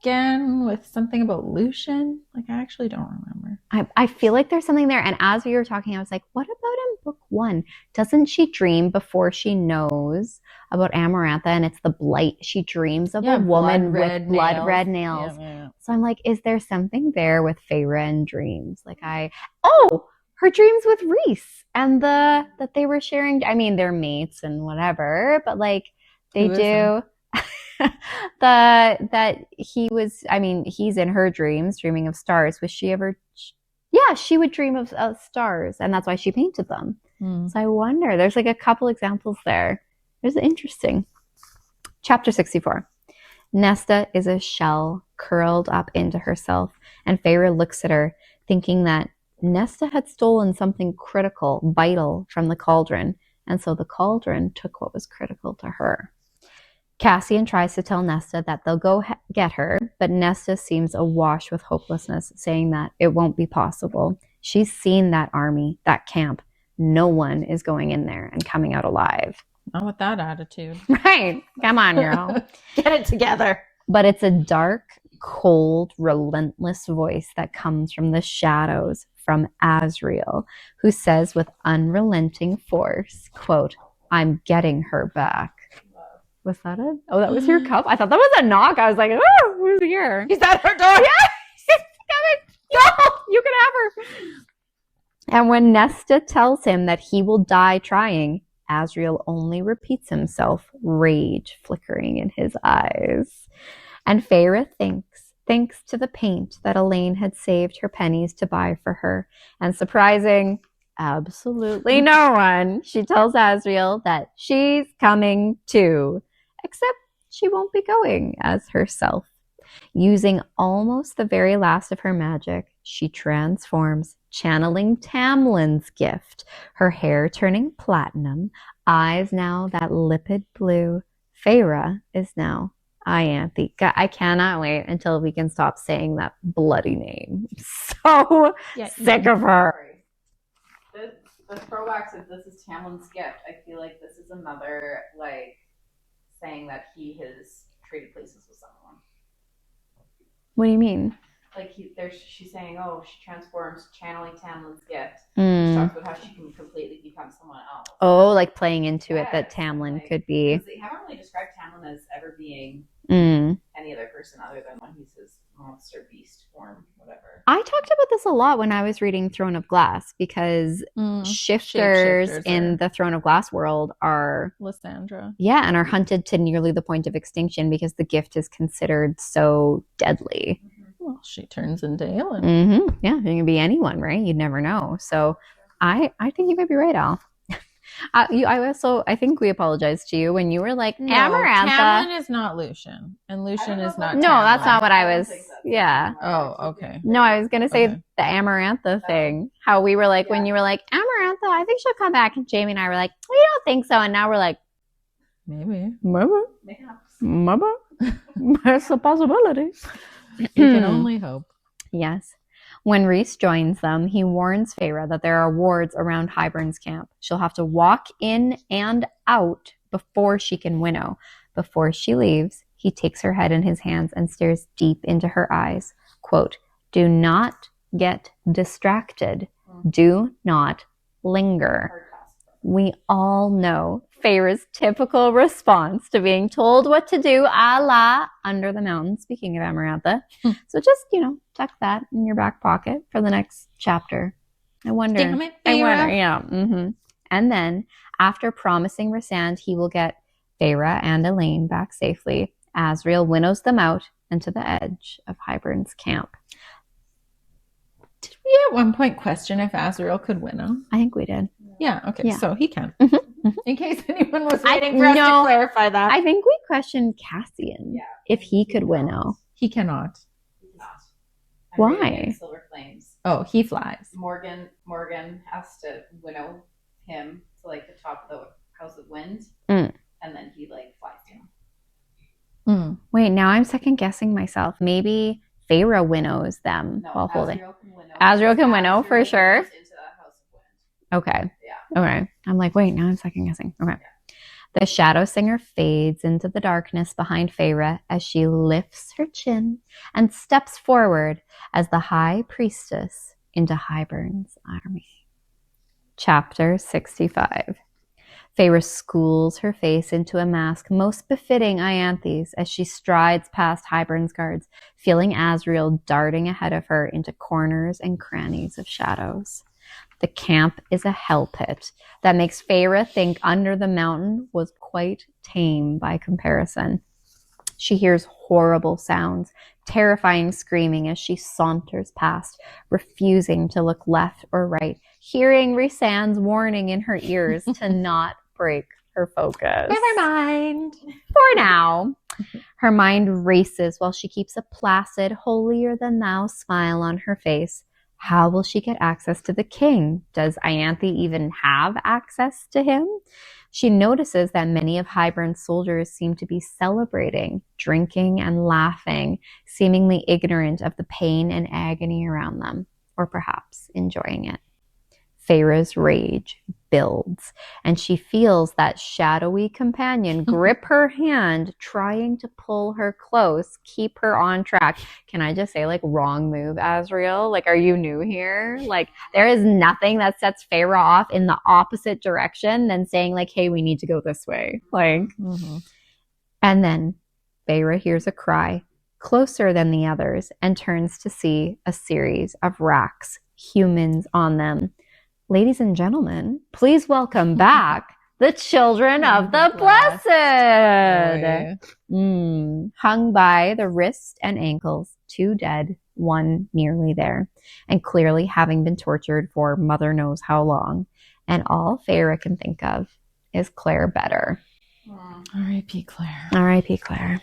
again with something about Lucian. Like, I actually don't remember. I feel like there's something there. And as we were talking, I was like, what about in book 1? Doesn't she dream before she knows about Amarantha and it's the blight? She dreams of a woman with blood red nails. Yeah. So I'm like, is there something there with Feyre and dreams? Like her dreams with Rhys and that they were sharing. I mean, they're mates and whatever, but like they do. That he was, I mean, he's in her dreams dreaming of stars. Was she ever? Yeah, she would dream of stars, and that's why she painted them. So I wonder, there's like a couple examples there. There's interesting. Chapter 64. Nesta is a shell curled up into herself, and Feyre looks at her, thinking that Nesta had stolen something critical, vital from the cauldron, and so the cauldron took what was critical to her. Cassian tries to tell Nesta that they'll go get her, but Nesta seems awash with hopelessness, saying that it won't be possible. She's seen that army, that camp. No one is going in there and coming out alive. Not with that attitude. Right. Come on, girl. Get it together. But it's a dark, cold, relentless voice that comes from the shadows from Asriel, who says with unrelenting force, quote, I'm getting her back. Was that it? Oh, that was your cup? I thought that was a knock. I was like, oh, who's here? Is that her door? Yeah, she's coming. No, you can have her. And when Nesta tells him that he will die trying, Asriel only repeats himself, rage flickering in his eyes. And Feyre thinks to the paint that Elaine had saved her pennies to buy for her. And surprising absolutely no one, she tells Asriel that she's coming too. Except she won't be going as herself. Using almost the very last of her magic, she transforms, channeling Tamlin's gift, her hair turning platinum, eyes now that lipid blue. Feyre is now Ianthe. I cannot wait until we can stop saying that bloody name. So sick of her. The throwbacks of this is Tamlin's gift. I feel like this is another, like, saying that he has traded places with someone. What do you mean? Like she's saying, oh, she transforms, channeling Tamlin's gift. She talks about how she can completely become someone else. Oh, like playing into it that Tamlin could be. They haven't really described Tamlin as ever being any other person other than when he's his monster beast form, whatever. I talked about this a lot when I was reading Throne of Glass because shifters in the Throne of Glass world are Lysandra. Yeah, and are hunted to nearly the point of extinction because the gift is considered so deadly. Well, she turns into Aelin. Mm-hmm. Yeah, it can be anyone, right? You'd never know. So I think you might be right, Al. I think we apologized to you when you were like, Amarantha. Tamlin is not Lucian, and Lucian is not No, Tamlin. that's not what I was. Yeah. Oh, okay. No, I was going to say the Amarantha thing. How we were like, when you were like, Amarantha, I think she'll come back. And Jamie and I were like, we don't think so. And now we're like, maybe. Maybe. It's a possibility. You can only hope. Yes. When Rhys joins them, he warns Feyre that there are wards around Hybern's camp. She'll have to walk in and out before she can winnow. Before she leaves, he takes her head in his hands and stares deep into her eyes. Quote, do not get distracted. Do not linger. We all know Feyre's typical response to being told what to do a la Under the Mountain, speaking of Amarantha. So just, tuck that in your back pocket for the next chapter. I wonder. Damn it, Feyre. Yeah. Mm-hmm. And then, after promising Rhysand he will get Feyre and Elaine back safely, Asriel winnows them out and to the edge of Hybern's camp. Did we at one point question if Asriel could winnow? I think we did. Yeah, okay, Yeah. So he can. Mm-hmm. In case anyone was waiting for us to clarify that. I think we questioned Cassian if he could winnow. He cannot. He's not. Why? Silver Flames. Oh, he flies. Morgan has to winnow him to like the top of the House of Wind, and then he like flies down. Wait, now I'm second guessing myself. Maybe Feyre winnows them while holding. Asriel can winnow for sure. Into the House of Wind. Okay. Yeah. Okay. I'm like, wait, now I'm second guessing. Okay. The Shadow Singer fades into the darkness behind Feyre as she lifts her chin and steps forward as the High Priestess into Hybern's army. Chapter 65. Feyre schools her face into a mask most befitting Ianthe's as she strides past Hybern's guards, feeling Asriel darting ahead of her into corners and crannies of shadows. The camp is a hell pit that makes Feyre think Under the Mountain was quite tame by comparison. She hears horrible sounds, terrifying screaming as she saunters past, refusing to look left or right, hearing Rhysand's warning in her ears to not break her focus. Never mind. For now. Her mind races while she keeps a placid, holier-than-thou smile on her face. How will she get access to the king? Does Ianthe even have access to him? She notices that many of Hybern's soldiers seem to be celebrating, drinking and laughing, seemingly ignorant of the pain and agony around them, or perhaps enjoying it. Feyre's rage builds, and she feels that shadowy companion grip her hand, trying to pull her close, keep her on track. Can I just say, like, wrong move, Azriel? Like, are you new here? Like, there is nothing that sets Feyre off in the opposite direction than saying, like, hey, we need to go this way. Like, and then Feyre hears a cry closer than the others and turns to see a series of racks, humans on them. Ladies and gentlemen, please welcome back the children of the blessed. Hung by the wrists and ankles, 2 dead, 1 nearly there, and clearly having been tortured for mother knows how long. And all Feyre can think of is Claire Better. R.I.P. Claire. R.I.P. Claire.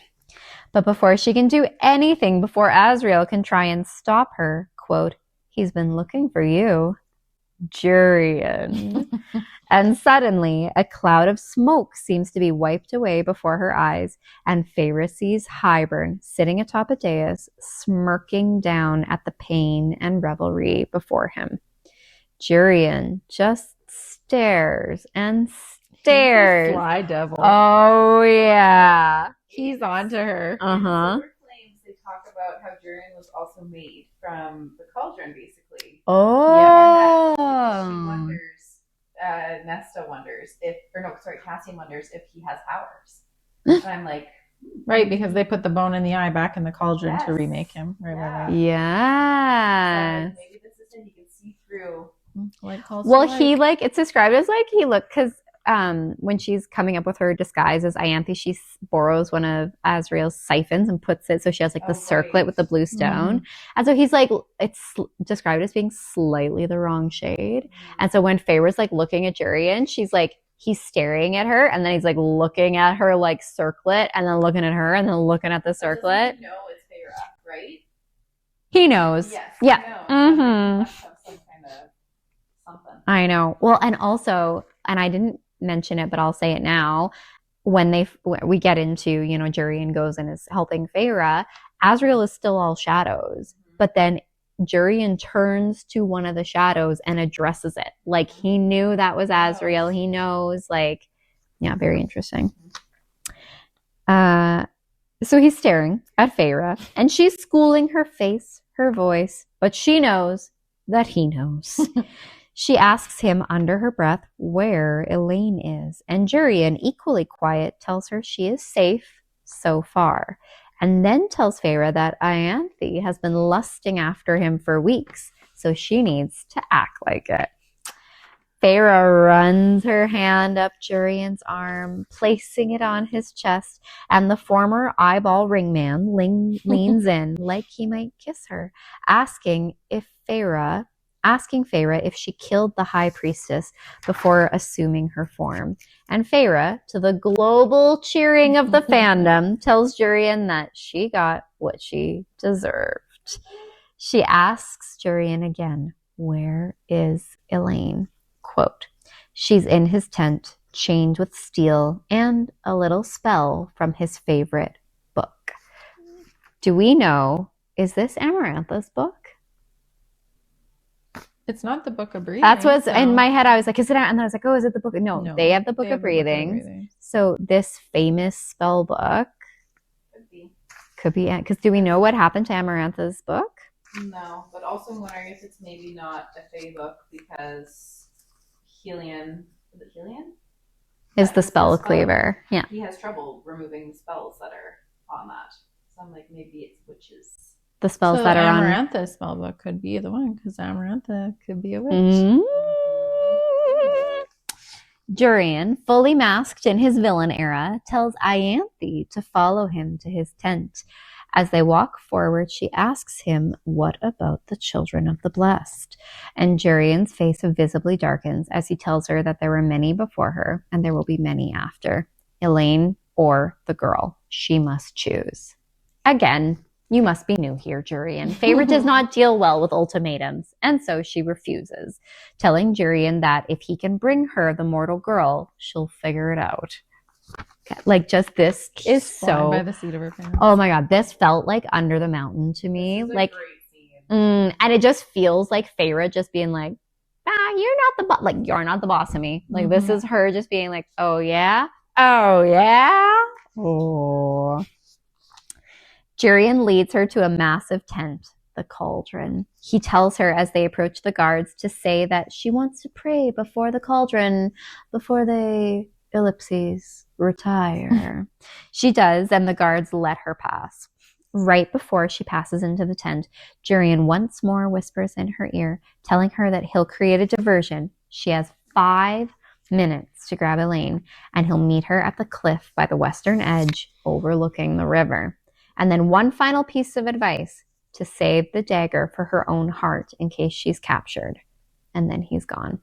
But before she can do anything, before Azriel can try and stop her, quote, he's been looking for you, Jurian. And suddenly, a cloud of smoke seems to be wiped away before her eyes, and Feyre sees Hybern sitting atop a dais, smirking down at the pain and revelry before him. Jurian just stares and stares. Fly devil. Oh, yeah. He's on to her. Uh-huh. Claims they talk about how Jurian was also made from the cauldron, basically. Oh. She wonders, Nesta wonders Cassian wonders if he has powers. And I'm like, right, because they put the bone in the eye back in the cauldron to remake him. Right. Yeah. so maybe this is him. He can see through. Well, he it's described as like he looked, because when she's coming up with her disguise as Ianthe, she borrows one of Azriel's siphons and puts it so she has like the circlet with the blue stone. And so he's like, it's described as being slightly the wrong shade. And so when Feyre's like looking at Jurian, she's like, he's staring at her, and then he's like looking at her like circlet, and then looking at her, and then looking at the circlet. He knows it's Feyre, right? He knows. Yes. Yeah. Some kind of something. I know. Well, and also, and I didn't mention it, but I'll say it now. When we get into, Jurian goes and is helping Feyre, Azriel is still all shadows, but then Jurian turns to one of the shadows and addresses it. Like, he knew that was Azriel. He knows, like, yeah, very interesting. So he's staring at Feyre, and she's schooling her face, her voice, but she knows that he knows. She asks him under her breath where Elaine is, and Jurian, equally quiet, tells her she is safe so far, and then tells Feyre that Ianthe has been lusting after him for weeks, so she needs to act like it. Feyre runs her hand up Jurian's arm, placing it on his chest, and the former eyeball ringman leans in like he might kiss her, asking Feyre if she killed the high priestess before assuming her form. And Feyre, to the global cheering of the fandom, tells Jurian that she got what she deserved. She asks Jurian again, where is Elaine? Quote, she's in his tent, chained with steel and a little spell from his favorite book. Do we know, is this Amarantha's book? It's not the Book of Breathing. That's what's in my head. I was like, is it? And then I was like, oh, is it the book? No, they have the Book of Breathing. So this famous spell book could be, because do we know what happened to Amarantha's book? No, but also I'm wondering if it's maybe not a Fae book, because Helion, is it Helion? Is the spell cleaver. Yeah. He has trouble removing the spells that are on that. So I'm like, maybe it's witches. The spells that are on Amarantha spellbook could be the one, because Amarantha could be a witch. Jurian, fully masked in his villain era, tells Ianthe to follow him to his tent. As they walk forward, she asks him, what about the children of the blessed? And Jurian's face visibly darkens as he tells her that there were many before her, and there will be many after. Elaine or the girl. She must choose. Again, you must be new here, Jurian. Feyre does not deal well with ultimatums, and so she refuses, telling Jurian that if he can bring her the mortal girl, she'll figure it out. Like, just this is so by the seat of her pants. Oh my god, this felt like Under the Mountain to me. Like, Great scene. And it just feels like Feyre just being like, you're not the boss. Like, you're not the boss of me. Like, this is her just being like, oh, yeah? Oh, yeah? Oh. Jurian leads her to a massive tent, the cauldron. He tells her as they approach the guards to say that she wants to pray before the cauldron, before they, ellipses, retire. She does, and the guards let her pass. Right before she passes into the tent, Jurian once more whispers in her ear, telling her that he'll create a diversion. She has 5 minutes to grab Elaine, and he'll meet her at the cliff by the western edge, overlooking the river. And then one final piece of advice, to save the dagger for her own heart in case she's captured. And then he's gone.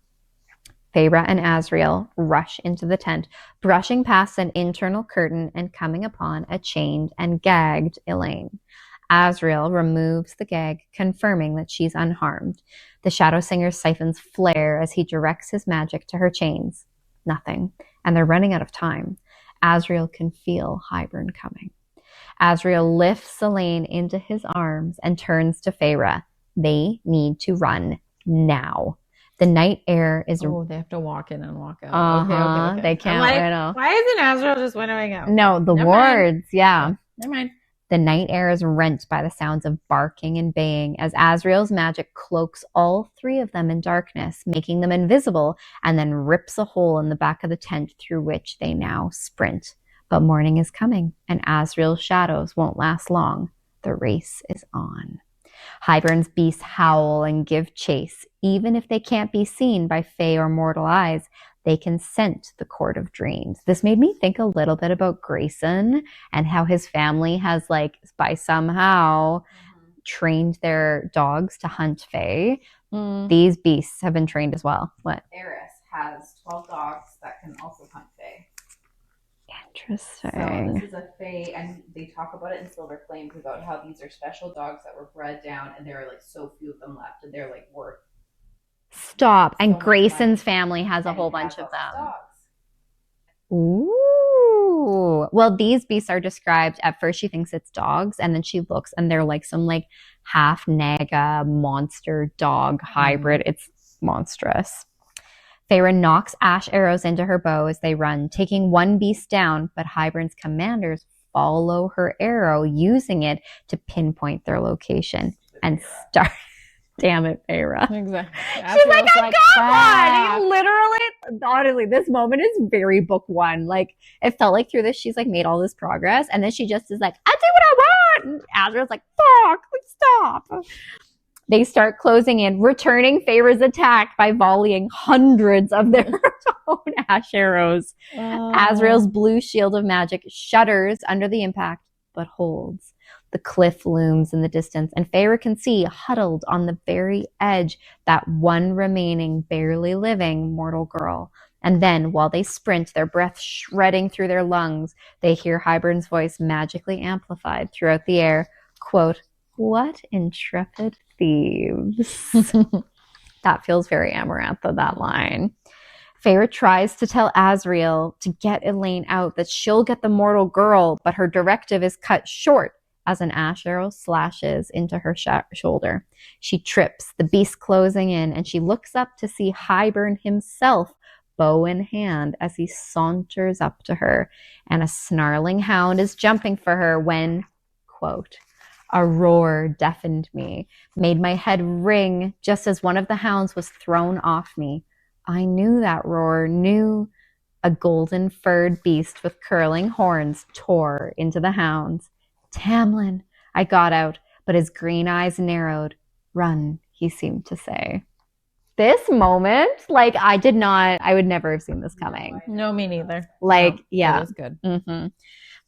Feyre and Asriel rush into the tent, brushing past an internal curtain and coming upon a chained and gagged Elaine. Asriel removes the gag, confirming that she's unharmed. The Shadow Singer's siphons flare as he directs his magic to her chains. Nothing. And they're running out of time. Asriel can feel Hybern coming. Asriel lifts Elaine into his arms and turns to Feyre. They need to run now. The night air is... Oh, they have to walk in and walk out. Okay. They can't. Like, I know. why isn't Asriel just winnowing out? No, the Never wards. mind. Yeah. Never mind. The night air is rent by the sounds of barking and baying as Asriel's magic cloaks all 3 of them in darkness, making them invisible, and then rips a hole in the back of the tent through which they now sprint. But morning is coming, and Asriel's shadows won't last long. The race is on. Hybern's beasts howl and give chase. Even if they can't be seen by fey or mortal eyes, they can scent the court of dreams. This made me think a little bit about Grayson and how his family has, like, by somehow trained their dogs to hunt fey. These beasts have been trained as well. What? Eris has 12 dogs that can also hunt fey. Interesting. So this is a fey, and they talk about it in Silver Flames about how these are special dogs that were bred down, and there are like so few of them left, and they're like worth. Stop. And So much Grayson's money. family has a And whole he bunch has of all these them. dogs. Ooh. Well, these beasts are described, at first she thinks it's dogs, and then she looks and they're like some like half naga monster dog hybrid. It's monstrous. Feyre knocks ash arrows into her bow as they run, taking one beast down, but Hybern's commanders follow her arrow, using it to pinpoint their location and start. Damn it, Feyre. Exactly. She's like, I got one! Literally, honestly, this moment is very book 1. Like, it felt like through this, she's like made all this progress, and then she just is like, I do what I want! And Azrael's like, fuck, stop. They start closing in, returning Feyre's attack by volleying hundreds of their own ash arrows. Azrael's blue shield of magic shudders under the impact, but holds. The cliff looms in the distance, and Feyre can see, huddled on the very edge, that one remaining, barely living mortal girl. And then, while they sprint, their breath shredding through their lungs, they hear Hybern's voice magically amplified throughout the air. Quote, "What intrepid thieves." That feels very Amarantha, that line. Feyre tries to tell Asriel to get Elaine out, that she'll get the mortal girl, but her directive is cut short as an ash arrow slashes into her shoulder. She trips, the beast closing in, and she looks up to see Hybern himself, bow in hand, as he saunters up to her, and a snarling hound is jumping for her when, quote, "A roar deafened me, made my head ring just as one of the hounds was thrown off me. I knew that roar, knew a golden-furred beast with curling horns tore into the hounds. Tamlin," I got out, but his green eyes narrowed. "Run," he seemed to say. This moment, like, I would never have seen this coming. No, me neither. Like, no, yeah. It was good. Mm-hmm.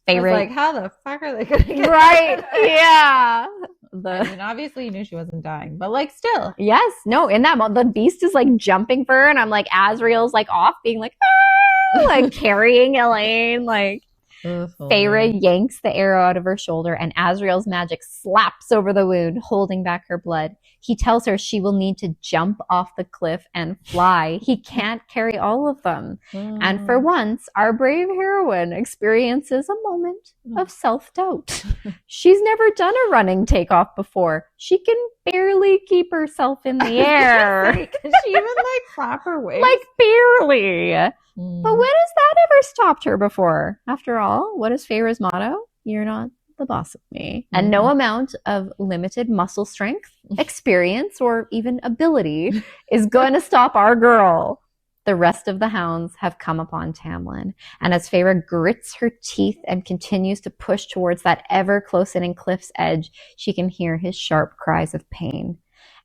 I was like, how the fuck are they going to get Right, yeah. I mean, obviously you knew she wasn't dying, but like still. Yes, no, in that moment, the beast is like jumping for her, and I'm like, Asriel's like off being like, ah! Like carrying Elaine, like. Feyre yanks the arrow out of her shoulder, and Asriel's magic slaps over the wound, holding back her blood. He tells her she will need to jump off the cliff and fly. He can't carry all of them. And for once, our brave heroine experiences a moment of self-doubt. She's never done a running takeoff before, she can barely keep herself in the air. Can she even like flap her wings? Like barely. But when has that ever stopped her before? After all, what is Feyre's motto? You're not the boss of me. And no amount of limited muscle strength, experience, or even ability is going to stop our girl. The rest of the hounds have come upon Tamlin, and as Feyre grits her teeth and continues to push towards that ever-close-in cliff's edge, she can hear his sharp cries of pain.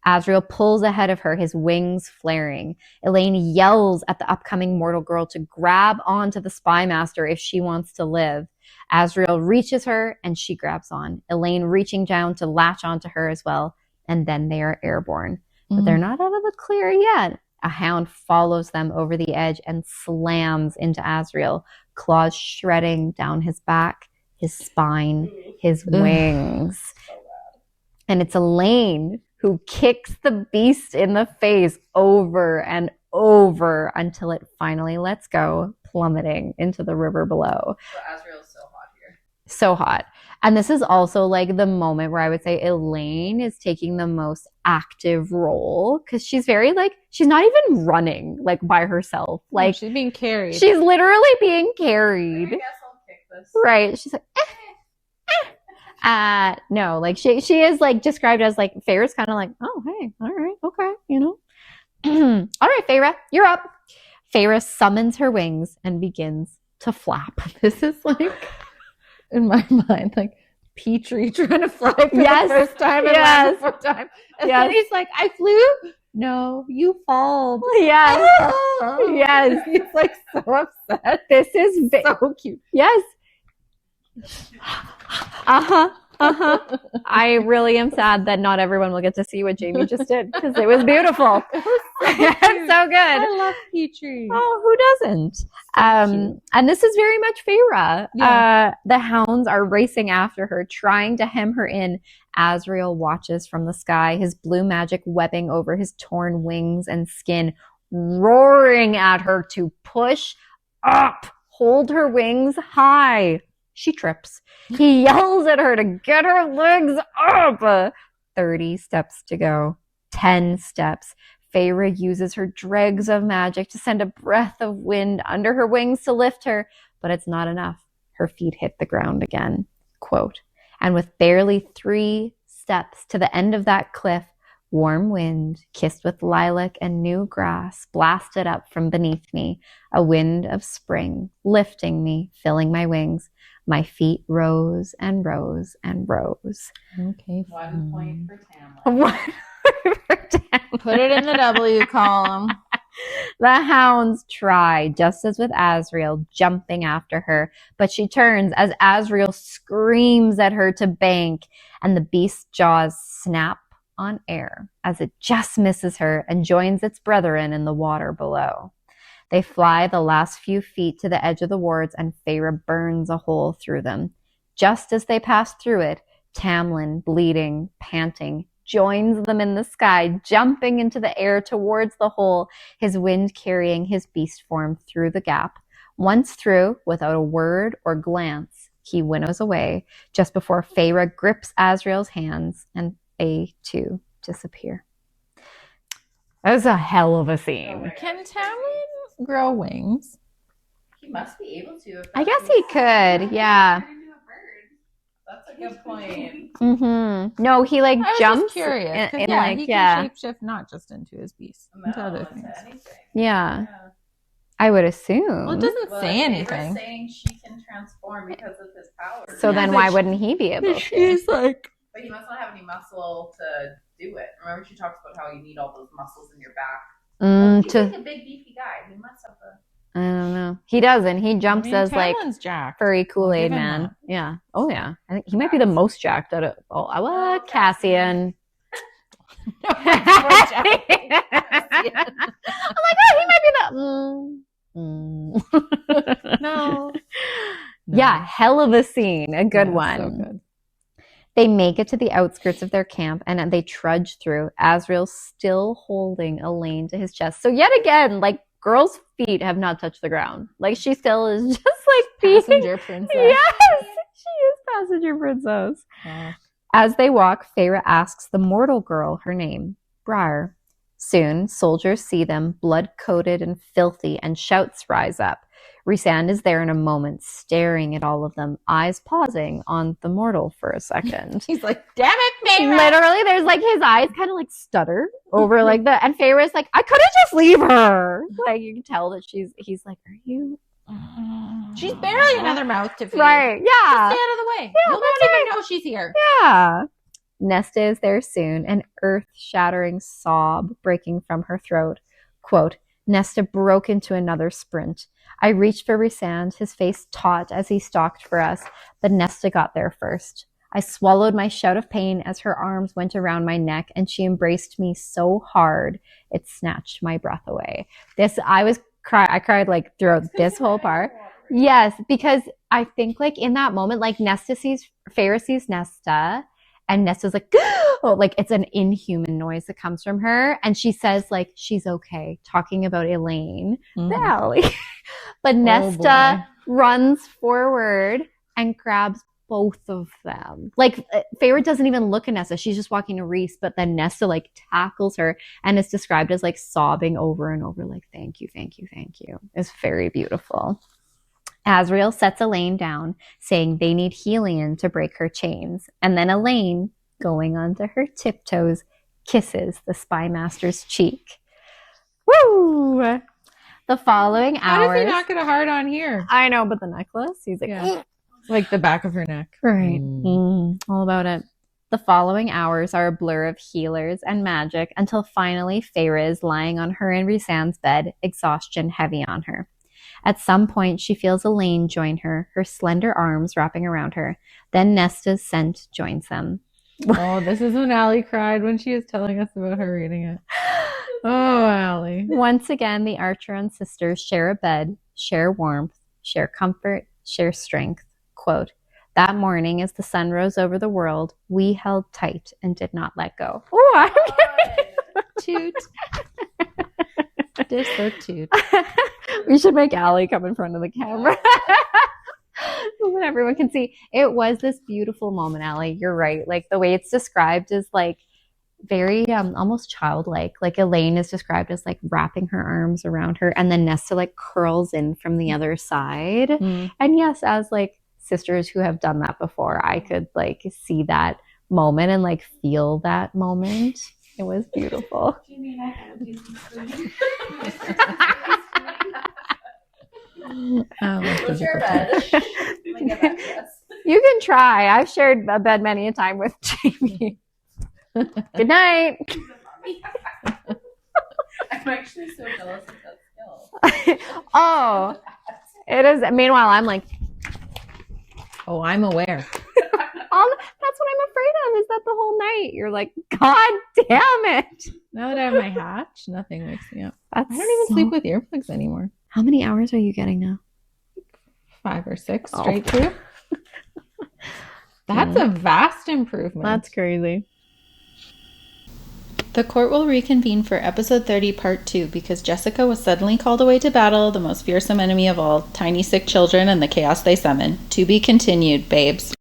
Azriel pulls ahead of her, his wings flaring. Elaine yells at the upcoming mortal girl to grab onto the spymaster if she wants to live. Azriel reaches her, and she grabs on, Elaine reaching down to latch onto her as well, and then they are airborne. But they're not out of the clear yet. A hound follows them over the edge and slams into Azriel, claws shredding down his back, his spine, his wings. And it's Elaine who kicks the beast in the face over and over until it finally lets go, plummeting into the river below. So Azriel's so hot here. So hot. And this is also like the moment where I would say Elaine is taking the most active role, because she's very like, she's not even running like by herself. Like she's being carried. She's literally being carried. I guess I'll kick this. Right. She's like, no, like she is like described as like, Feyre's kind of like, oh, hey, all right, okay, you know. All right, Feyre, you're up. Feyre summons her wings and begins to flap. This is like, in my mind, like Petrie trying to fly for Yes. the first time and land the fourth time. And then he's like, I flew? No, you fall. yes, yes. He's like so upset. This is So cute. yes. I really am sad that not everyone will get to see what Jamie just did, because it was beautiful. It's so good. I love Petrie. Oh, who doesn't? And this is very much Feyre. Yeah. The hounds are racing after her, trying to hem her in. Azriel watches from the sky, his blue magic webbing over his torn wings and skin, roaring at her to push up, hold her wings high. She trips. He yells at her to get her legs up. 30 steps to go. 10 steps. Feyre uses her dregs of magic to send a breath of wind under her wings to lift her, but it's not enough. Her feet hit the ground again. Quote, and with barely 3 steps to the end of that cliff, warm wind, kissed with lilac and new grass, blasted up from beneath me, a wind of spring, lifting me, filling my wings. My feet rose and rose and rose. Okay. 1 point for Tamlin. Put it in the W column. The hounds try, just as with Azriel, jumping after her, but she turns as Azriel screams at her to bank, and the beast's jaws snap on air as it just misses her and joins its brethren in the water below. They fly the last few feet to the edge of the wards, and Feyre burns a hole through them. Just as they pass through it, Tamlin, bleeding, panting, joins them in the sky, jumping into the air towards the hole, his wind carrying his beast form through the gap. Once through, without a word or glance, he winnows away, just before Feyre grips Azriel's hands, and they too disappear. That was a hell of a scene. Can Tamlin grow wings? He must be able to. If I that's guess what he could, yeah. Turn into a bird. That's a good point. Mm-hmm. No, he like I was jumps just curious. 'Cause, in yeah, like, he yeah. can shapeshift not just into his beast, No, into other into things. anything. Yeah, I would assume. Well, it doesn't Well, say Feyre's anything. saying she can transform because of his power. So Yeah, then but why wouldn't he be able to? She's like, But he must not have any muscle to do it. Remember, she talks about how you need all those muscles in your back. He's like a big beefy guy. He must have a. I don't know. He doesn't. He jumps as like Tamlin's jacked. furry Kool-Aid I'll give him man. that. Yeah. Oh yeah. I think he might be the most jacked out of all. What? Cassian. I'm like, oh, he might be the. No. Yeah, hell of a scene. A good Yeah, one. So good. They make it to the outskirts of their camp, and they trudge through, Azriel still holding Elaine to his chest. So yet again, like, girl's feet have not touched the ground. Like, she still is just like being... Passenger princess. Yes! She is passenger princess. Yeah. As they walk, Feyre asks the mortal girl her name, Briar. Soon, soldiers see them, blood-coated and filthy, and shouts rise up. RHYSAND is there in a moment, staring at all of them, eyes pausing on the mortal for a second. He's like, damn it, Feyre! Literally, there's like his eyes kind of like stutter over like the, and Feyre's like, I couldn't just leave her. Like you can tell that he's like, are you? She's barely another mouth to feed. Right, yeah. Just stay out of the way. Yeah, You'll not even know she's here. Yeah. Nesta is there soon, an earth-shattering sob breaking from her throat. Quote, Nesta broke into another sprint. I reached for RHYSAND, his face taut as he stalked for us, but Nesta got there first. I swallowed my shout of pain as her arms went around my neck, and she embraced me so hard it snatched my breath away. I cried like throughout this whole part. Yes, because I think like in that moment, like Feyre sees Nesta, and Nesta's like, oh, like it's an inhuman noise that comes from her. And she says like, she's okay, talking about Elaine, the alley. But Nesta runs forward and grabs both of them. Like Feyre doesn't even look at Nesta. She's just walking to Rhys, but then Nesta like tackles her and is described as like sobbing over and over like, thank you, thank you, thank you. It's very beautiful. Azriel sets Elaine down, saying they need Helion to break her chains. And then Elaine, going onto her tiptoes, kisses the spy master's cheek. Woo! The following hours... How does he not get a hard on here? I know, but the necklace, he's like... Yeah. Like the back of her neck. Right. All about it. The following hours are a blur of healers and magic until finally Feyre is lying on her and RHYSAND's bed, exhaustion heavy on her. At some point, she feels Elaine join her, her slender arms wrapping around her. Then Nesta's scent joins them. Oh, this is when Allie cried when she was telling us about her reading it. Oh, Allie. Once again, the Archeron sisters share a bed, share warmth, share comfort, share strength. Quote, that morning, as the sun rose over the world, we held tight and did not let go. Oh, I'm Toot. Dish or toot. We should make Allie come in front of the camera so that everyone can see. It was this beautiful moment, Allie. You're right. Like the way it's described is like very almost childlike. Like Elaine is described as like wrapping her arms around her, and then Nesta like curls in from the other side. And yes, as like sisters who have done that before, I could like see that moment and like feel that moment. It was beautiful. Let's share a bed. You can try. I've shared a bed many a time with Jamie. Good night. I'm actually so jealous of that skill. Oh, it is. Meanwhile, I'm like, oh, I'm aware. that's what I'm afraid of, is that the whole night you're like, God damn it. Now that I have my hatch, nothing wakes me up. That's I don't even sleep with earplugs anymore. How many hours are you getting now? 5 or 6 straight through. That's a vast improvement. That's crazy. The court will reconvene for episode 30, part 2, because Jessica was suddenly called away to battle the most fearsome enemy of all, tiny sick children and the chaos they summon. To be continued, babes.